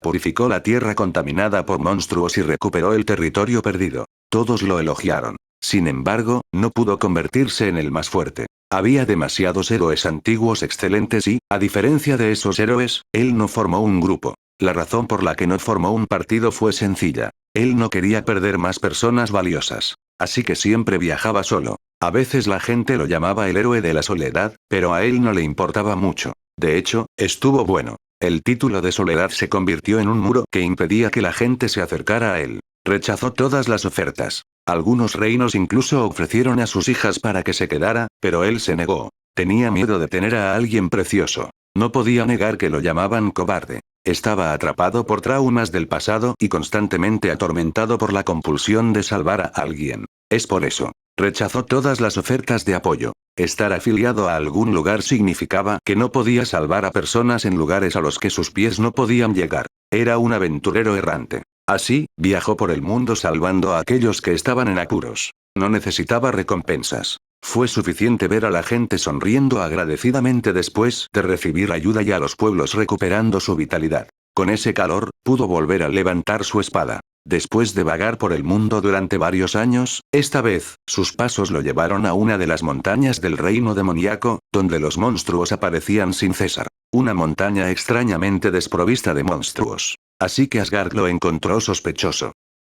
Purificó la tierra contaminada por monstruos y recuperó el territorio perdido. Todos lo elogiaron. Sin embargo, no pudo convertirse en el más fuerte. Había demasiados héroes antiguos excelentes y, a diferencia de esos héroes, él no formó un grupo. La razón por la que no formó un partido fue sencilla. Él no quería perder más personas valiosas. Así que siempre viajaba solo. A veces la gente lo llamaba el héroe de la soledad, pero a él no le importaba mucho. De hecho, estuvo bueno. El título de soledad se convirtió en un muro que impedía que la gente se acercara a él. Rechazó todas las ofertas. Algunos reinos incluso ofrecieron a sus hijas para que se quedara, pero él se negó. Tenía miedo de tener a alguien precioso. No podía negar que lo llamaban cobarde. Estaba atrapado por traumas del pasado y constantemente atormentado por la compulsión de salvar a alguien. Es por eso. Rechazó todas las ofertas de apoyo. Estar afiliado a algún lugar significaba que no podía salvar a personas en lugares a los que sus pies no podían llegar. Era un aventurero errante. Así, viajó por el mundo salvando a aquellos que estaban en apuros. No necesitaba recompensas. Fue suficiente ver a la gente sonriendo agradecidamente después de recibir ayuda y a los pueblos recuperando su vitalidad. Con ese calor, pudo volver a levantar su espada. Después de vagar por el mundo durante varios años, esta vez, sus pasos lo llevaron a una de las montañas del reino demoníaco, donde los monstruos aparecían sin cesar. Una montaña extrañamente desprovista de monstruos. Así que Asgard lo encontró sospechoso.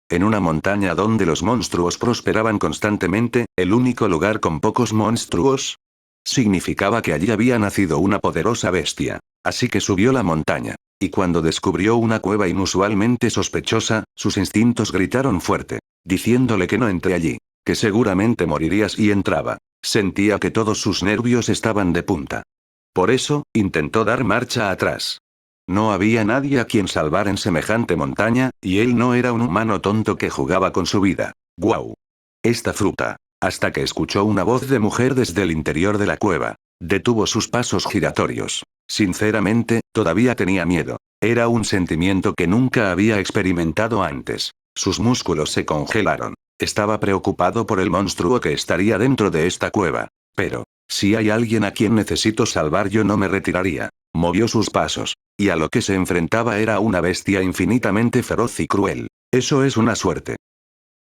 En una montaña donde los monstruos prosperaban constantemente, el único lugar con pocos monstruos, significaba que allí había nacido una poderosa bestia. Así que subió la montaña. Y cuando descubrió una cueva inusualmente sospechosa, sus instintos gritaron fuerte, diciéndole que no entre allí, que seguramente morirías y entraba. Sentía que todos sus nervios estaban de punta. Por eso, intentó dar marcha atrás. No había nadie a quien salvar en semejante montaña, y él no era un humano tonto que jugaba con su vida. ¡Guau! Esta fruta. Hasta que escuchó una voz de mujer desde el interior de la cueva. Detuvo sus pasos giratorios. Sinceramente, todavía tenía miedo. Era un sentimiento que nunca había experimentado antes. Sus músculos se congelaron. Estaba preocupado por el monstruo que estaría dentro de esta cueva. Pero, si hay alguien a quien necesito salvar, yo no me retiraría. Movió sus pasos. Y a lo que se enfrentaba era una bestia infinitamente feroz y cruel. Eso es una suerte.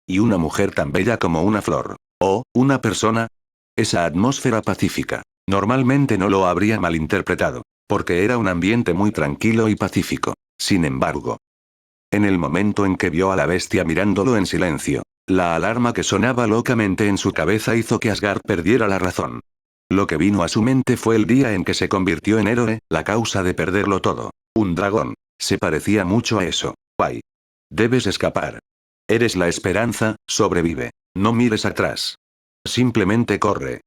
Y una mujer tan bella como una flor. ¿O, una persona? Esa atmósfera pacífica. Normalmente no lo habría malinterpretado, porque era un ambiente muy tranquilo y pacífico. Sin embargo, en el momento en que vio a la bestia mirándolo en silencio, la alarma que sonaba locamente en su cabeza hizo que Asgard perdiera la razón. Lo que vino a su mente fue el día en que se convirtió en héroe, la causa de perderlo todo. Un dragón. Se parecía mucho a eso. Guay. Debes escapar. Eres la esperanza, sobrevive. No mires atrás. Simplemente corre.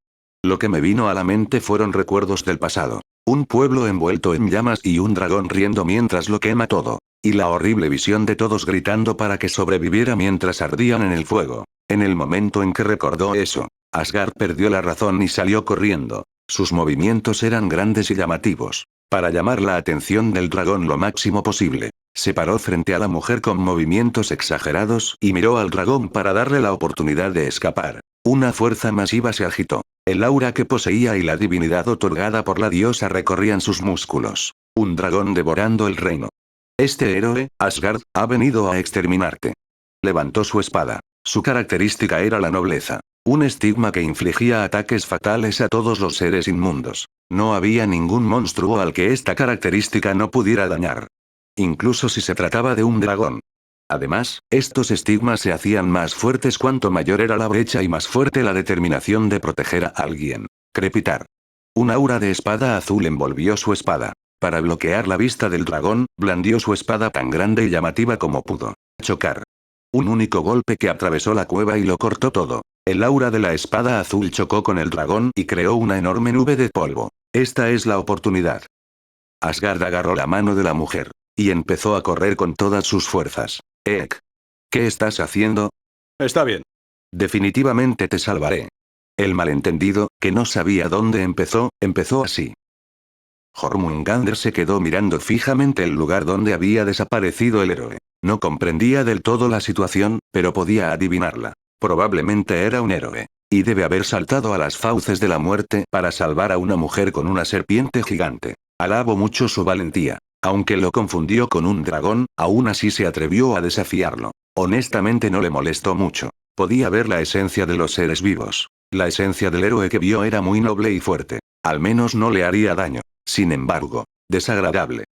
Lo que me vino a la mente fueron recuerdos del pasado. Un pueblo envuelto en llamas y un dragón riendo mientras lo quema todo. Y la horrible visión de todos gritando para que sobreviviera mientras ardían en el fuego. En el momento en que recordó eso, Asgard perdió la razón y salió corriendo. Sus movimientos eran grandes y llamativos. Para llamar la atención del dragón lo máximo posible, se paró frente a la mujer con movimientos exagerados y miró al dragón para darle la oportunidad de escapar. Una fuerza masiva se agitó. El aura que poseía y la divinidad otorgada por la diosa recorrían sus músculos. Un dragón devorando el reino. Este héroe, Asgard, ha venido a exterminarte. Levantó su espada. Su característica era la nobleza. Un estigma que infligía ataques fatales a todos los seres inmundos. No había ningún monstruo al que esta característica no pudiera dañar. Incluso si se trataba de un dragón. Además, estos estigmas se hacían más fuertes cuanto mayor era la brecha y más fuerte la determinación de proteger a alguien. Crepitar. Un aura de espada azul envolvió su espada. Para bloquear la vista del dragón, blandió su espada tan grande y llamativa como pudo. Chocar. Un único golpe que atravesó la cueva y lo cortó todo. El aura de la espada azul chocó con el dragón y creó una enorme nube de polvo. Esta es la oportunidad. Asgard agarró la mano de la mujer. Y empezó a correr con todas sus fuerzas. Ek. ¿Qué estás haciendo? Está bien. Definitivamente te salvaré. El malentendido, que no sabía dónde empezó así. Jormungandr se quedó mirando fijamente el lugar donde había desaparecido el héroe. No comprendía del todo la situación, pero podía adivinarla. Probablemente era un héroe. Y debe haber saltado a las fauces de la muerte para salvar a una mujer con una serpiente gigante. Alabo mucho su valentía. Aunque lo confundió con un dragón, aún así se atrevió a desafiarlo. Honestamente no le molestó mucho. Podía ver la esencia de los seres vivos. La esencia del héroe que vio era muy noble y fuerte. Al menos no le haría daño. Sin embargo, desagradable.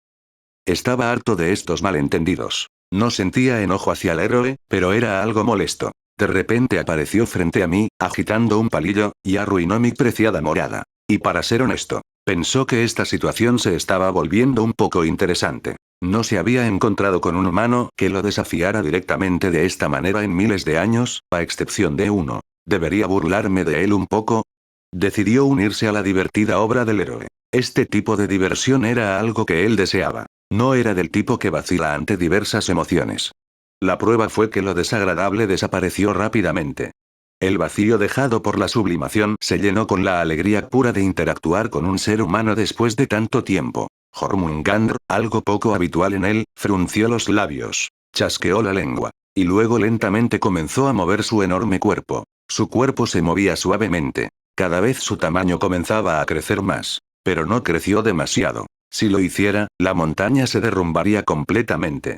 Estaba harto de estos malentendidos. No sentía enojo hacia el héroe, pero era algo molesto. De repente apareció frente a mí, agitando un palillo, y arruinó mi preciada morada. Y para ser honesto, pensó que esta situación se estaba volviendo un poco interesante. No se había encontrado con un humano que lo desafiara directamente de esta manera en miles de años, a excepción de uno. ¿Debería burlarme de él un poco? Decidió unirse a la divertida obra del héroe. Este tipo de diversión era algo que él deseaba. No era del tipo que vacila ante diversas emociones. La prueba fue que lo desagradable desapareció rápidamente. El vacío dejado por la sublimación se llenó con la alegría pura de interactuar con un ser humano después de tanto tiempo. Jormungandr, algo poco habitual en él, frunció los labios, chasqueó la lengua, y luego lentamente comenzó a mover su enorme cuerpo. Su cuerpo se movía suavemente. Cada vez su tamaño comenzaba a crecer más. Pero no creció demasiado. Si lo hiciera, la montaña se derrumbaría completamente.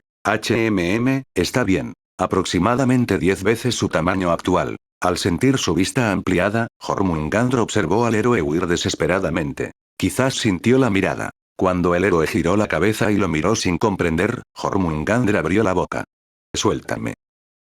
Está bien. Aproximadamente 10 veces su tamaño actual. Al sentir su vista ampliada, Jormungandr observó al héroe huir desesperadamente. Quizás sintió la mirada. Cuando el héroe giró la cabeza y lo miró sin comprender, Jormungandr abrió la boca. Suéltame.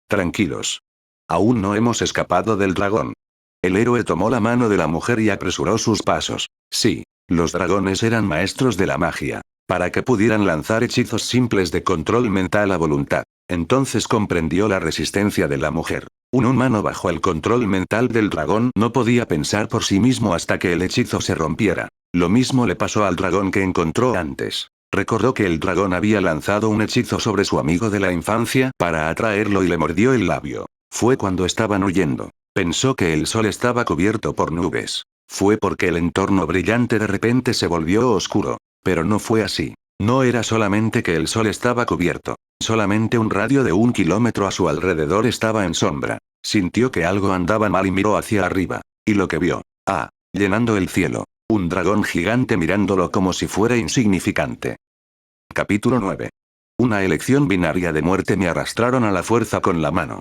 Tranquilos. Aún no hemos escapado del dragón. El héroe tomó la mano de la mujer y apresuró sus pasos. Sí, los dragones eran maestros de la magia. Para que pudieran lanzar hechizos simples de control mental a voluntad. Entonces comprendió la resistencia de la mujer. Un humano bajo el control mental del dragón no podía pensar por sí mismo hasta que el hechizo se rompiera. Lo mismo le pasó al dragón que encontró antes. Recordó que el dragón había lanzado un hechizo sobre su amigo de la infancia para atraerlo y le mordió el labio. Fue cuando estaban huyendo. Pensó que el sol estaba cubierto por nubes. Fue porque el entorno brillante de repente se volvió oscuro. Pero no fue así. No era solamente que el sol estaba cubierto. Solamente un radio de 1 kilómetro a su alrededor estaba en sombra. Sintió que algo andaba mal y miró hacia arriba. Y lo que vio. Llenando el cielo. Un dragón gigante mirándolo como si fuera insignificante. Capítulo 9. Una elección binaria de muerte. Me arrastraron a la fuerza con la mano.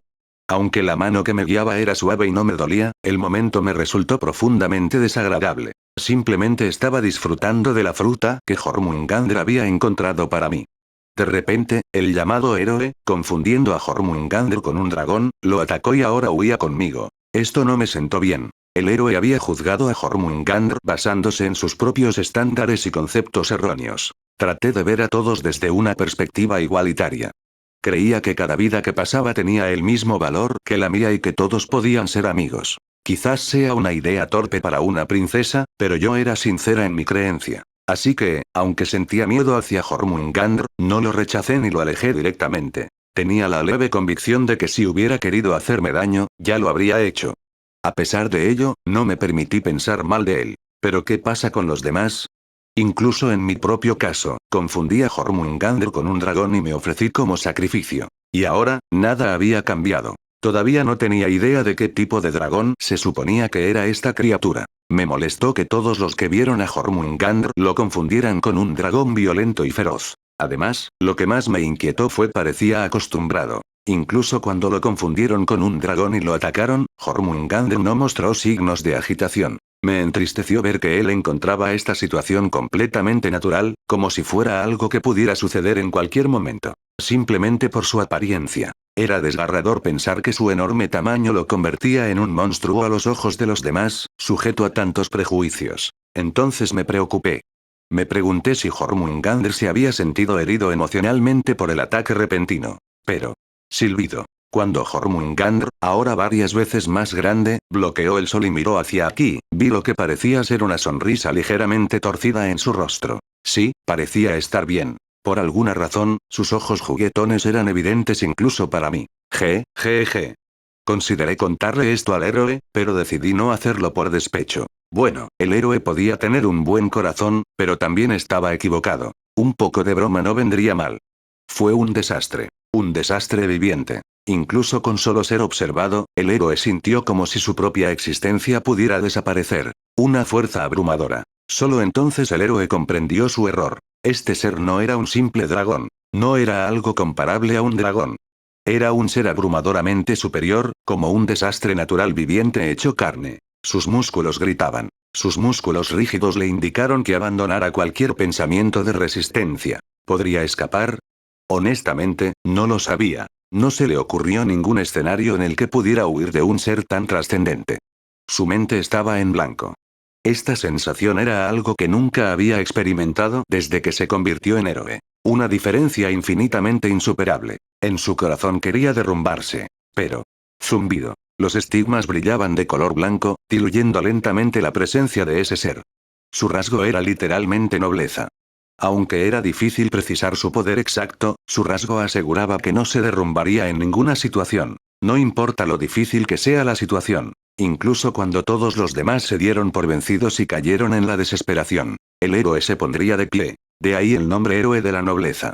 Aunque la mano que me guiaba era suave y no me dolía, el momento me resultó profundamente desagradable. Simplemente estaba disfrutando de la fruta que Jormungandr había encontrado para mí. De repente, el llamado héroe, confundiendo a Jormungandr con un dragón, lo atacó y ahora huía conmigo. Esto no me sentó bien. El héroe había juzgado a Jormungandr basándose en sus propios estándares y conceptos erróneos. Traté de ver a todos desde una perspectiva igualitaria. Creía que cada vida que pasaba tenía el mismo valor que la mía y que todos podían ser amigos. Quizás sea una idea torpe para una princesa, pero yo era sincera en mi creencia. Así que, aunque sentía miedo hacia Jormungandr, no lo rechacé ni lo alejé directamente. Tenía la leve convicción de que si hubiera querido hacerme daño, ya lo habría hecho. A pesar de ello, no me permití pensar mal de él. ¿Pero qué pasa con los demás? Incluso en mi propio caso, confundí a Jormungandr con un dragón y me ofrecí como sacrificio. Y ahora, nada había cambiado. Todavía no tenía idea de qué tipo de dragón se suponía que era esta criatura. Me molestó que todos los que vieron a Jormungandr lo confundieran con un dragón violento y feroz. Además, lo que más me inquietó fue parecía acostumbrado. Incluso cuando lo confundieron con un dragón y lo atacaron, Jormungandr no mostró signos de agitación. Me entristeció ver que él encontraba esta situación completamente natural, como si fuera algo que pudiera suceder en cualquier momento. Simplemente por su apariencia. Era desgarrador pensar que su enorme tamaño lo convertía en un monstruo a los ojos de los demás, sujeto a tantos prejuicios. Entonces me preocupé. Me pregunté si Jormungandr se había sentido herido emocionalmente por el ataque repentino. Pero. Silbido. Cuando Jormungandr, ahora varias veces más grande, bloqueó el sol y miró hacia aquí, vi lo que parecía ser una sonrisa ligeramente torcida en su rostro. Sí, parecía estar bien. Por alguna razón, sus ojos juguetones eran evidentes incluso para mí. Consideré contarle esto al héroe, pero decidí no hacerlo por despecho. Bueno, el héroe podía tener un buen corazón, pero también estaba equivocado. Un poco de broma no vendría mal. Fue un desastre. Un desastre viviente. Incluso con solo ser observado, el héroe sintió como si su propia existencia pudiera desaparecer. Una fuerza abrumadora. Solo entonces el héroe comprendió su error. Este ser no era un simple dragón. No era algo comparable a un dragón. Era un ser abrumadoramente superior, como un desastre natural viviente hecho carne. Sus músculos gritaban. Sus músculos rígidos le indicaron que abandonara cualquier pensamiento de resistencia. ¿Podría escapar? Honestamente, no lo sabía. No se le ocurrió ningún escenario en el que pudiera huir de un ser tan trascendente. Su mente estaba en blanco. Esta sensación era algo que nunca había experimentado desde que se convirtió en héroe. Una diferencia infinitamente insuperable. En su corazón quería derrumbarse. Pero... zumbido. Los estigmas brillaban de color blanco, diluyendo lentamente la presencia de ese ser. Su rasgo era literalmente nobleza. Aunque era difícil precisar su poder exacto, su rasgo aseguraba que no se derrumbaría en ninguna situación. No importa lo difícil que sea la situación. Incluso cuando todos los demás se dieron por vencidos y cayeron en la desesperación. El héroe se pondría de pie. De ahí el nombre héroe de la nobleza.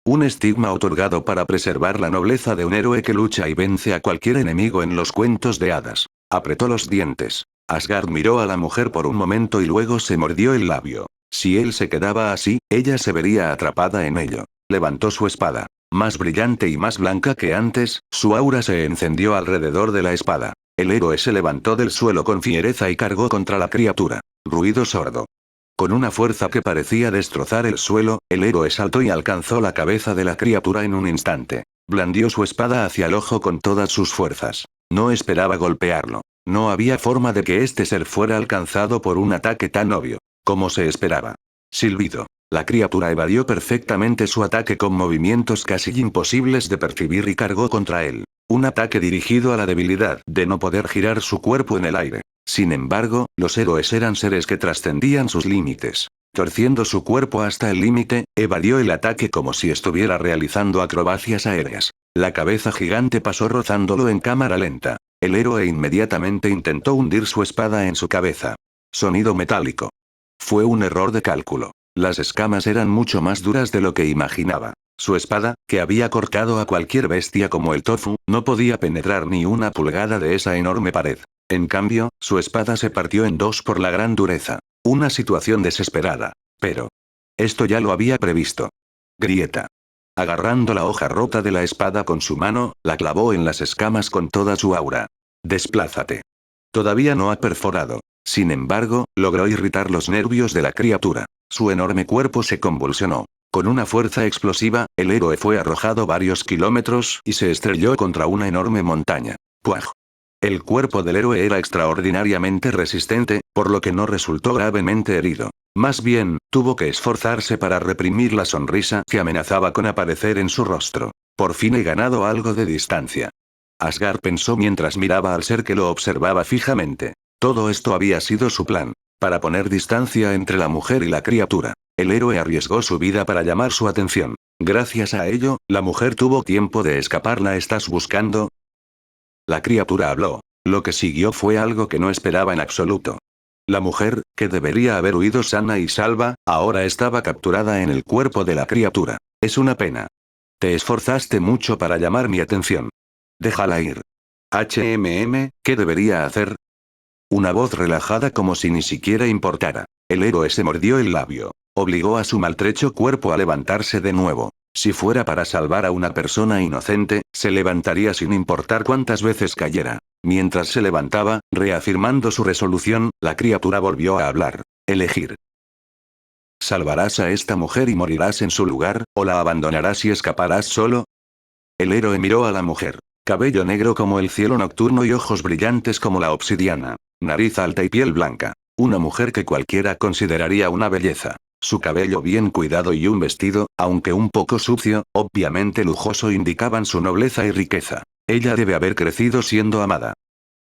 Un estigma otorgado para preservar la nobleza de un héroe que lucha y vence a cualquier enemigo en los cuentos de hadas. Apretó los dientes. Asgard miró a la mujer por un momento y luego se mordió el labio. Si él se quedaba así, ella se vería atrapada en ello. Levantó su espada. Más brillante y más blanca que antes, su aura se encendió alrededor de la espada. El héroe se levantó del suelo con fiereza y cargó contra la criatura. Ruido sordo. Con una fuerza que parecía destrozar el suelo, el héroe saltó y alcanzó la cabeza de la criatura en un instante. Blandió su espada hacia el ojo con todas sus fuerzas. No esperaba golpearlo. No había forma de que este ser fuera alcanzado por un ataque tan obvio. Como se esperaba. Silbido. La criatura evadió perfectamente su ataque con movimientos casi imposibles de percibir y cargó contra él. Un ataque dirigido a la debilidad de no poder girar su cuerpo en el aire. Sin embargo, los héroes eran seres que trascendían sus límites. Torciendo su cuerpo hasta el límite, evadió el ataque como si estuviera realizando acrobacias aéreas. La cabeza gigante pasó rozándolo en cámara lenta. El héroe inmediatamente intentó hundir su espada en su cabeza. Sonido metálico. Fue un error de cálculo. Las escamas eran mucho más duras de lo que imaginaba. Su espada, que había cortado a cualquier bestia como el tofu, no podía penetrar ni una pulgada de esa enorme pared. En cambio, su espada se partió en dos por la gran dureza. Una situación desesperada. Pero... esto ya lo había previsto. Grieta. Agarrando la hoja rota de la espada con su mano, la clavó en las escamas con toda su aura. Desplázate. Todavía no ha perforado. Sin embargo, logró irritar los nervios de la criatura. Su enorme cuerpo se convulsionó. Con una fuerza explosiva, el héroe fue arrojado varios kilómetros y se estrelló contra una enorme montaña. ¡Puaj! El cuerpo del héroe era extraordinariamente resistente, por lo que no resultó gravemente herido. Más bien, tuvo que esforzarse para reprimir la sonrisa que amenazaba con aparecer en su rostro. Por fin he ganado algo de distancia. Asgard pensó mientras miraba al ser que lo observaba fijamente. Todo esto había sido su plan. Para poner distancia entre la mujer y la criatura. El héroe arriesgó su vida para llamar su atención. Gracias a ello, la mujer tuvo tiempo de escapar. ¿La estás buscando? La criatura habló. Lo que siguió fue algo que no esperaba en absoluto. La mujer, que debería haber huido sana y salva, ahora estaba capturada en el cuerpo de la criatura. Es una pena. Te esforzaste mucho para llamar mi atención. Déjala ir. ¿Qué debería hacer? Una voz relajada como si ni siquiera importara. El héroe se mordió el labio. Obligó a su maltrecho cuerpo a levantarse de nuevo. Si fuera para salvar a una persona inocente, se levantaría sin importar cuántas veces cayera. Mientras se levantaba, reafirmando su resolución, la criatura volvió a hablar. Elegir. ¿Salvarás a esta mujer y morirás en su lugar, o la abandonarás y escaparás solo? El héroe miró a la mujer. Cabello negro como el cielo nocturno y ojos brillantes como la obsidiana. Nariz alta y piel blanca. Una mujer que cualquiera consideraría una belleza. Su cabello bien cuidado y un vestido, aunque un poco sucio, obviamente lujoso, indicaban su nobleza y riqueza. Ella debe haber crecido siendo amada.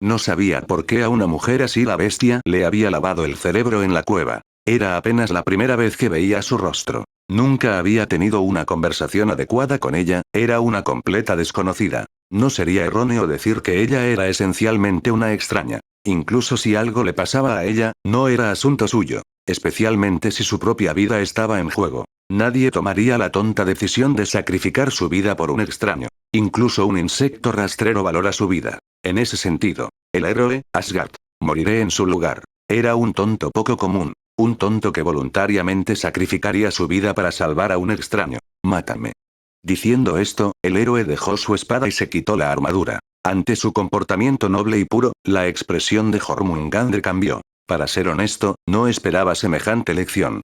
No sabía por qué a una mujer así la bestia le había lavado el cerebro en la cueva. Era apenas la primera vez que veía su rostro. Nunca había tenido una conversación adecuada con ella, era una completa desconocida. No sería erróneo decir que ella era esencialmente una extraña. Incluso si algo le pasaba a ella, no era asunto suyo. Especialmente si su propia vida estaba en juego. Nadie tomaría la tonta decisión de sacrificar su vida por un extraño. Incluso un insecto rastrero valora su vida. En ese sentido, el héroe, Asgard, moriré en su lugar. Era un tonto poco común. Un tonto que voluntariamente sacrificaría su vida para salvar a un extraño. Mátame. Diciendo esto, el héroe dejó su espada y se quitó la armadura. Ante su comportamiento noble y puro, la expresión de Jormungandr cambió. Para ser honesto, no esperaba semejante lección.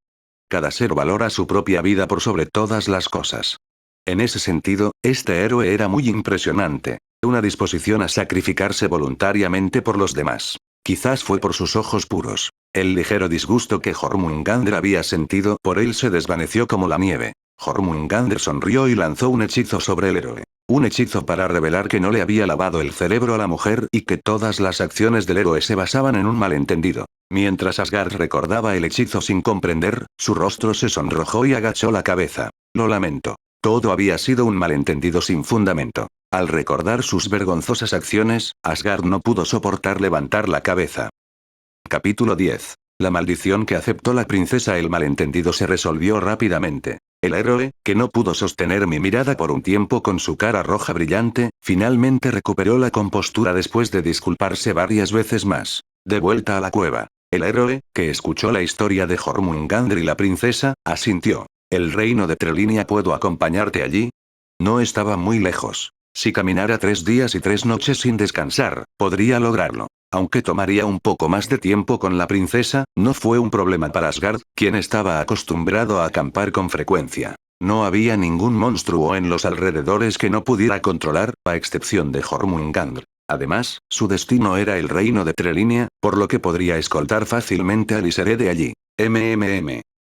Cada ser valora su propia vida por sobre todas las cosas. En ese sentido, este héroe era muy impresionante. Una disposición a sacrificarse voluntariamente por los demás. Quizás fue por sus ojos puros. El ligero disgusto que Jormungandr había sentido por él se desvaneció como la nieve. Jormungandr sonrió y lanzó un hechizo sobre el héroe. Un hechizo para revelar que no le había lavado el cerebro a la mujer y que todas las acciones del héroe se basaban en un malentendido. Mientras Asgard recordaba el hechizo sin comprender, su rostro se sonrojó y agachó la cabeza. Lo lamento. Todo había sido un malentendido sin fundamento. Al recordar sus vergonzosas acciones, Asgard no pudo soportar levantar la cabeza. Capítulo 10. La maldición que aceptó la princesa. El malentendido se resolvió rápidamente. El héroe, que no pudo sostener mi mirada por un tiempo con su cara roja brillante, finalmente recuperó la compostura después de disculparse varias veces más. De vuelta a la cueva. El héroe, que escuchó la historia de Jormungandr y la princesa, asintió. ¿El reino de Trelinia puedo acompañarte allí? No estaba muy lejos. Si caminara 3 días y 3 noches sin descansar, podría lograrlo. Aunque tomaría un poco más de tiempo con la princesa, no fue un problema para Asgard, quien estaba acostumbrado a acampar con frecuencia. No había ningún monstruo en los alrededores que no pudiera controlar, a excepción de Jormungandr. Además, su destino era el reino de Trelinia, por lo que podría escoltar fácilmente a Lyserede allí.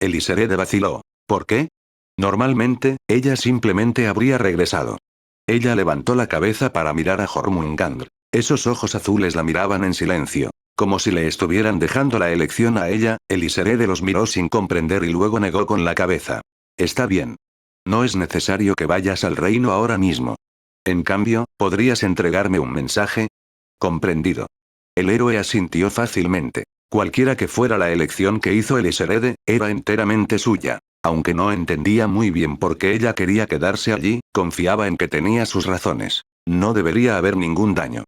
Lyserede vaciló. ¿Por qué? Normalmente, ella simplemente habría regresado. Ella levantó la cabeza para mirar a Jormungandr. Esos ojos azules la miraban en silencio. Como si le estuvieran dejando la elección a ella, Lyserede los miró sin comprender y luego negó con la cabeza. Está bien. No es necesario que vayas al reino ahora mismo. En cambio, ¿podrías entregarme un mensaje? Comprendido. El héroe asintió fácilmente. Cualquiera que fuera la elección que hizo Lyserede, era enteramente suya. Aunque no entendía muy bien por qué ella quería quedarse allí, confiaba en que tenía sus razones. No debería haber ningún daño.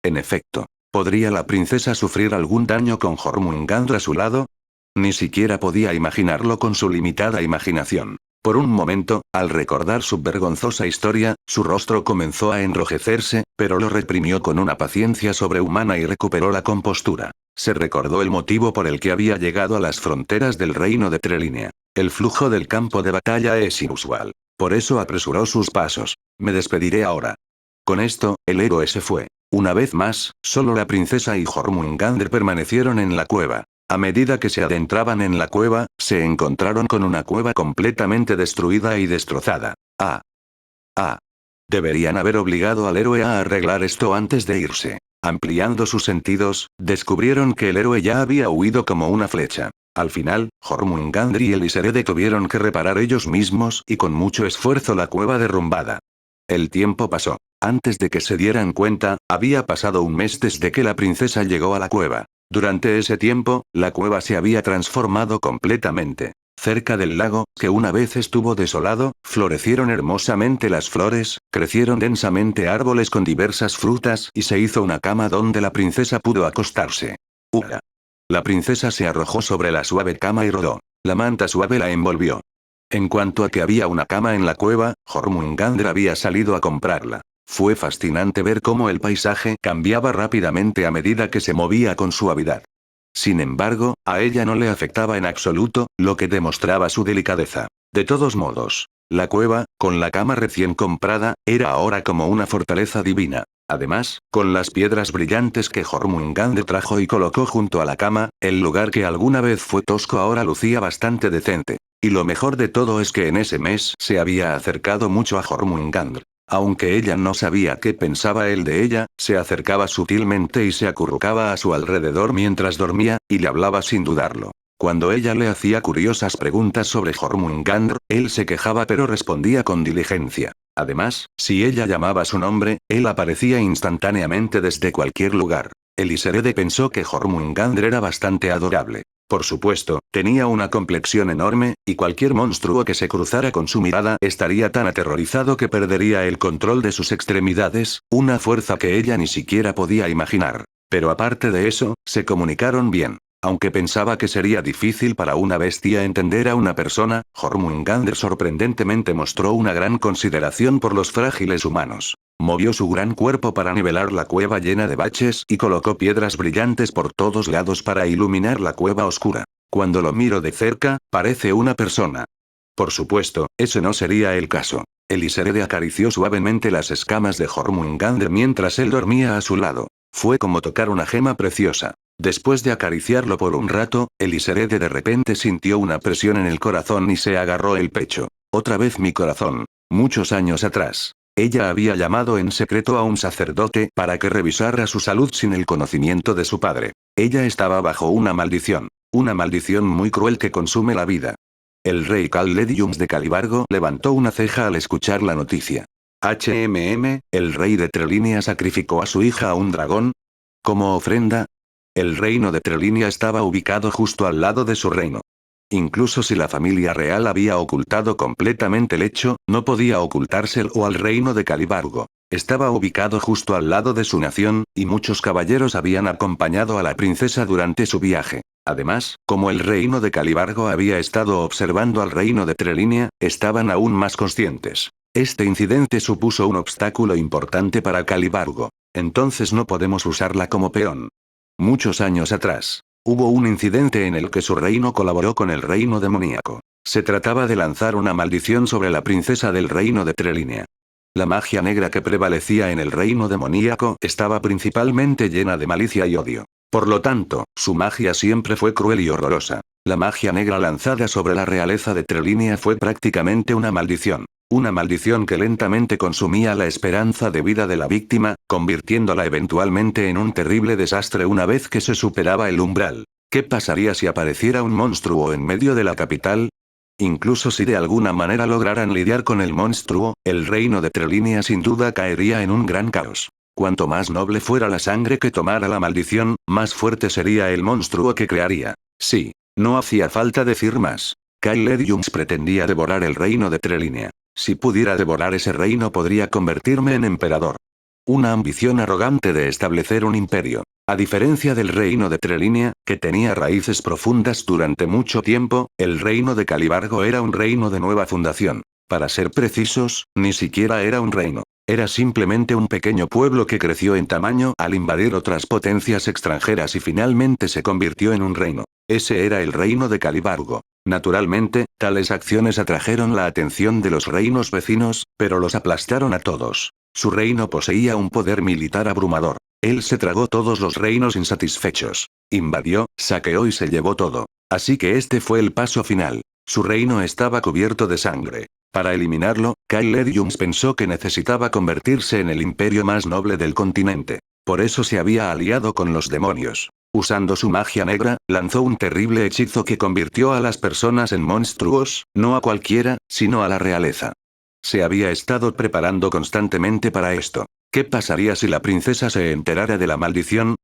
En efecto, ¿podría la princesa sufrir algún daño con Jormungandr a su lado? Ni siquiera podía imaginarlo con su limitada imaginación. Por un momento, al recordar su vergonzosa historia, su rostro comenzó a enrojecerse, pero lo reprimió con una paciencia sobrehumana y recuperó la compostura. Se recordó el motivo por el que había llegado a las fronteras del reino de Trelinia. El flujo del campo de batalla es inusual. Por eso apresuró sus pasos. Me despediré ahora. Con esto, el héroe se fue. Una vez más, solo la princesa y Jormungandr permanecieron en la cueva. A medida que se adentraban en la cueva, se encontraron con una cueva completamente destruida y destrozada. Deberían haber obligado al héroe a arreglar esto antes de irse. Ampliando sus sentidos, descubrieron que el héroe ya había huido como una flecha. Al final, Jormungandr y Lyserede tuvieron que reparar ellos mismos y con mucho esfuerzo la cueva derrumbada. El tiempo pasó. Antes de que se dieran cuenta, había pasado un mes desde que la princesa llegó a la cueva. Durante ese tiempo, la cueva se había transformado completamente. Cerca del lago, que una vez estuvo desolado, florecieron hermosamente las flores, crecieron densamente árboles con diversas frutas y se hizo una cama donde la princesa pudo acostarse. ¡Hurra! La princesa se arrojó sobre la suave cama y rodó. La manta suave la envolvió. En cuanto a que había una cama en la cueva, Jormungandr había salido a comprarla. Fue fascinante ver cómo el paisaje cambiaba rápidamente a medida que se movía con suavidad. Sin embargo, a ella no le afectaba en absoluto, lo que demostraba su delicadeza. De todos modos, la cueva, con la cama recién comprada, era ahora como una fortaleza divina. Además, con las piedras brillantes que Jormungandr trajo y colocó junto a la cama, el lugar que alguna vez fue tosco ahora lucía bastante decente. Y lo mejor de todo es que en ese mes se había acercado mucho a Jormungandr. Aunque ella no sabía qué pensaba él de ella, se acercaba sutilmente y se acurrucaba a su alrededor mientras dormía, y le hablaba sin dudarlo. Cuando ella le hacía curiosas preguntas sobre Jormungandr, él se quejaba pero respondía con diligencia. Además, si ella llamaba su nombre, él aparecía instantáneamente desde cualquier lugar. Lyserede pensó que Jormungandr era bastante adorable. Por supuesto, tenía una complexión enorme, y cualquier monstruo que se cruzara con su mirada estaría tan aterrorizado que perdería el control de sus extremidades, una fuerza que ella ni siquiera podía imaginar. Pero aparte de eso, se comunicaron bien. Aunque pensaba que sería difícil para una bestia entender a una persona, Jormungandr sorprendentemente mostró una gran consideración por los frágiles humanos. Movió su gran cuerpo para nivelar la cueva llena de baches y colocó piedras brillantes por todos lados para iluminar la cueva oscura. Cuando lo miro de cerca, parece una persona. Por supuesto, ese no sería el caso. Eliserede acarició suavemente las escamas de Jormungandr mientras él dormía a su lado. Fue como tocar una gema preciosa. Después de acariciarlo por un rato, Eliserede de repente sintió una presión en el corazón y se agarró el pecho. Otra vez mi corazón. Muchos años atrás. Ella había llamado en secreto a un sacerdote para que revisara su salud sin el conocimiento de su padre. Ella estaba bajo una maldición. Una maldición muy cruel que consume la vida. El rey Kallediums de Calibargo levantó una ceja al escuchar la noticia. El rey de Trelinia sacrificó a su hija a un dragón. ¿Como ofrenda? El reino de Trelinia estaba ubicado justo al lado de su reino. Incluso si la familia real había ocultado completamente el hecho, no podía ocultárselo al reino de Calibargo. Estaba ubicado justo al lado de su nación, y muchos caballeros habían acompañado a la princesa durante su viaje. Además, como el reino de Calibargo había estado observando al reino de Trelinia, estaban aún más conscientes. Este incidente supuso un obstáculo importante para Calibargo. Entonces no podemos usarla como peón. Muchos años atrás, hubo un incidente en el que su reino colaboró con el reino demoníaco. Se trataba de lanzar una maldición sobre la princesa del reino de Trelinia. La magia negra que prevalecía en el reino demoníaco estaba principalmente llena de malicia y odio. Por lo tanto, su magia siempre fue cruel y horrorosa. La magia negra lanzada sobre la realeza de Trelinia fue prácticamente una maldición. Una maldición que lentamente consumía la esperanza de vida de la víctima, convirtiéndola eventualmente en un terrible desastre una vez que se superaba el umbral. ¿Qué pasaría si apareciera un monstruo en medio de la capital? Incluso si de alguna manera lograran lidiar con el monstruo, el reino de Trelinia sin duda caería en un gran caos. Cuanto más noble fuera la sangre que tomara la maldición, más fuerte sería el monstruo que crearía. Sí, no hacía falta decir más. Kallediums pretendía devorar el reino de Trelinia. Si pudiera devorar ese reino podría convertirme en emperador. Una ambición arrogante de establecer un imperio. A diferencia del reino de Trelinia, que tenía raíces profundas durante mucho tiempo, el reino de Calibargo era un reino de nueva fundación. Para ser precisos, ni siquiera era un reino. Era simplemente un pequeño pueblo que creció en tamaño al invadir otras potencias extranjeras y finalmente se convirtió en un reino. Ese era el reino de Calibargo. Naturalmente, tales acciones atrajeron la atención de los reinos vecinos, pero los aplastaron a todos. Su reino poseía un poder militar abrumador. Él se tragó todos los reinos insatisfechos. Invadió, saqueó y se llevó todo. Así que este fue el paso final. Su reino estaba cubierto de sangre. Para eliminarlo, Kallediums pensó que necesitaba convertirse en el imperio más noble del continente. Por eso se había aliado con los demonios. Usando su magia negra, lanzó un terrible hechizo que convirtió a las personas en monstruos, no a cualquiera, sino a la realeza. Se había estado preparando constantemente para esto. ¿Qué pasaría si la princesa se enterara de la maldición?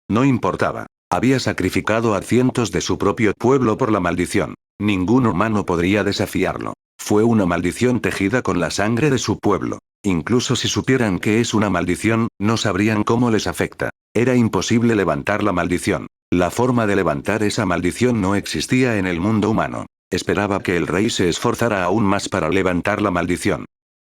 No importaba. Había sacrificado a cientos de su propio pueblo por la maldición. Ningún humano podría desafiarlo. Fue una maldición tejida con la sangre de su pueblo. Incluso si supieran que es una maldición, no sabrían cómo les afecta. Era imposible levantar la maldición. La forma de levantar esa maldición no existía en el mundo humano. Esperaba que el rey se esforzara aún más para levantar la maldición.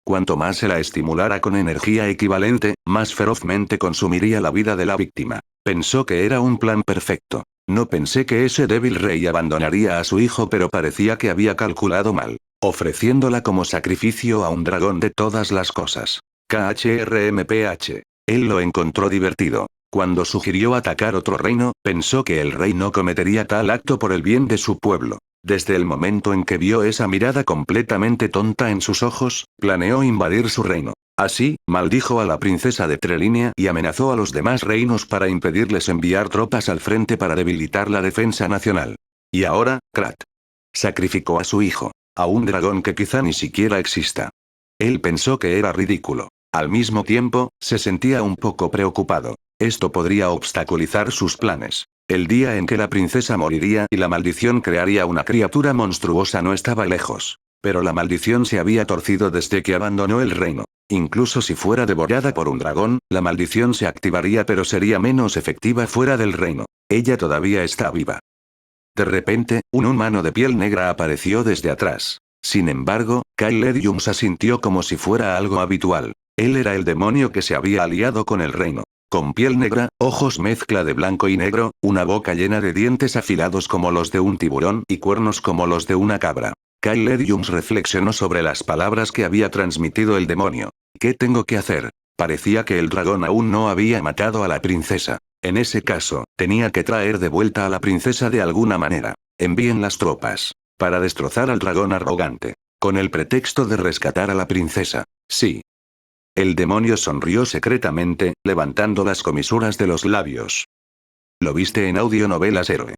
Cuanto más se la estimulara con energía equivalente, más ferozmente consumiría la vida de la víctima. Pensó que era un plan perfecto. No pensé que ese débil rey abandonaría a su hijo, pero parecía que había calculado mal, ofreciéndola como sacrificio a un dragón de todas las cosas. KHRMPH. Él lo encontró divertido. Cuando sugirió atacar otro reino, pensó que el rey no cometería tal acto por el bien de su pueblo. Desde el momento en que vio esa mirada completamente tonta en sus ojos, planeó invadir su reino. Así, maldijo a la princesa de Trelinia y amenazó a los demás reinos para impedirles enviar tropas al frente para debilitar la defensa nacional. Y ahora, Krat sacrificó a su hijo, a un dragón que quizá ni siquiera exista. Él pensó que era ridículo. Al mismo tiempo, se sentía un poco preocupado. Esto podría obstaculizar sus planes. El día en que la princesa moriría y la maldición crearía una criatura monstruosa no estaba lejos. Pero la maldición se había torcido desde que abandonó el reino. Incluso si fuera devorada por un dragón, la maldición se activaría pero sería menos efectiva fuera del reino. Ella todavía está viva. De repente, un humano de piel negra apareció desde atrás. Sin embargo, Kallediums asintió como si fuera algo habitual. Él era el demonio que se había aliado con el reino. Con piel negra, ojos mezcla de blanco y negro, una boca llena de dientes afilados como los de un tiburón y cuernos como los de una cabra. Kyle Jones reflexionó sobre las palabras que había transmitido el demonio. ¿Qué tengo que hacer? Parecía que el dragón aún no había matado a la princesa. En ese caso, tenía que traer de vuelta a la princesa de alguna manera. Envíen las tropas. Para destrozar al dragón arrogante. Con el pretexto de rescatar a la princesa. Sí. El demonio sonrió secretamente, levantando las comisuras de los labios. Lo viste en Audionovelas Héroe.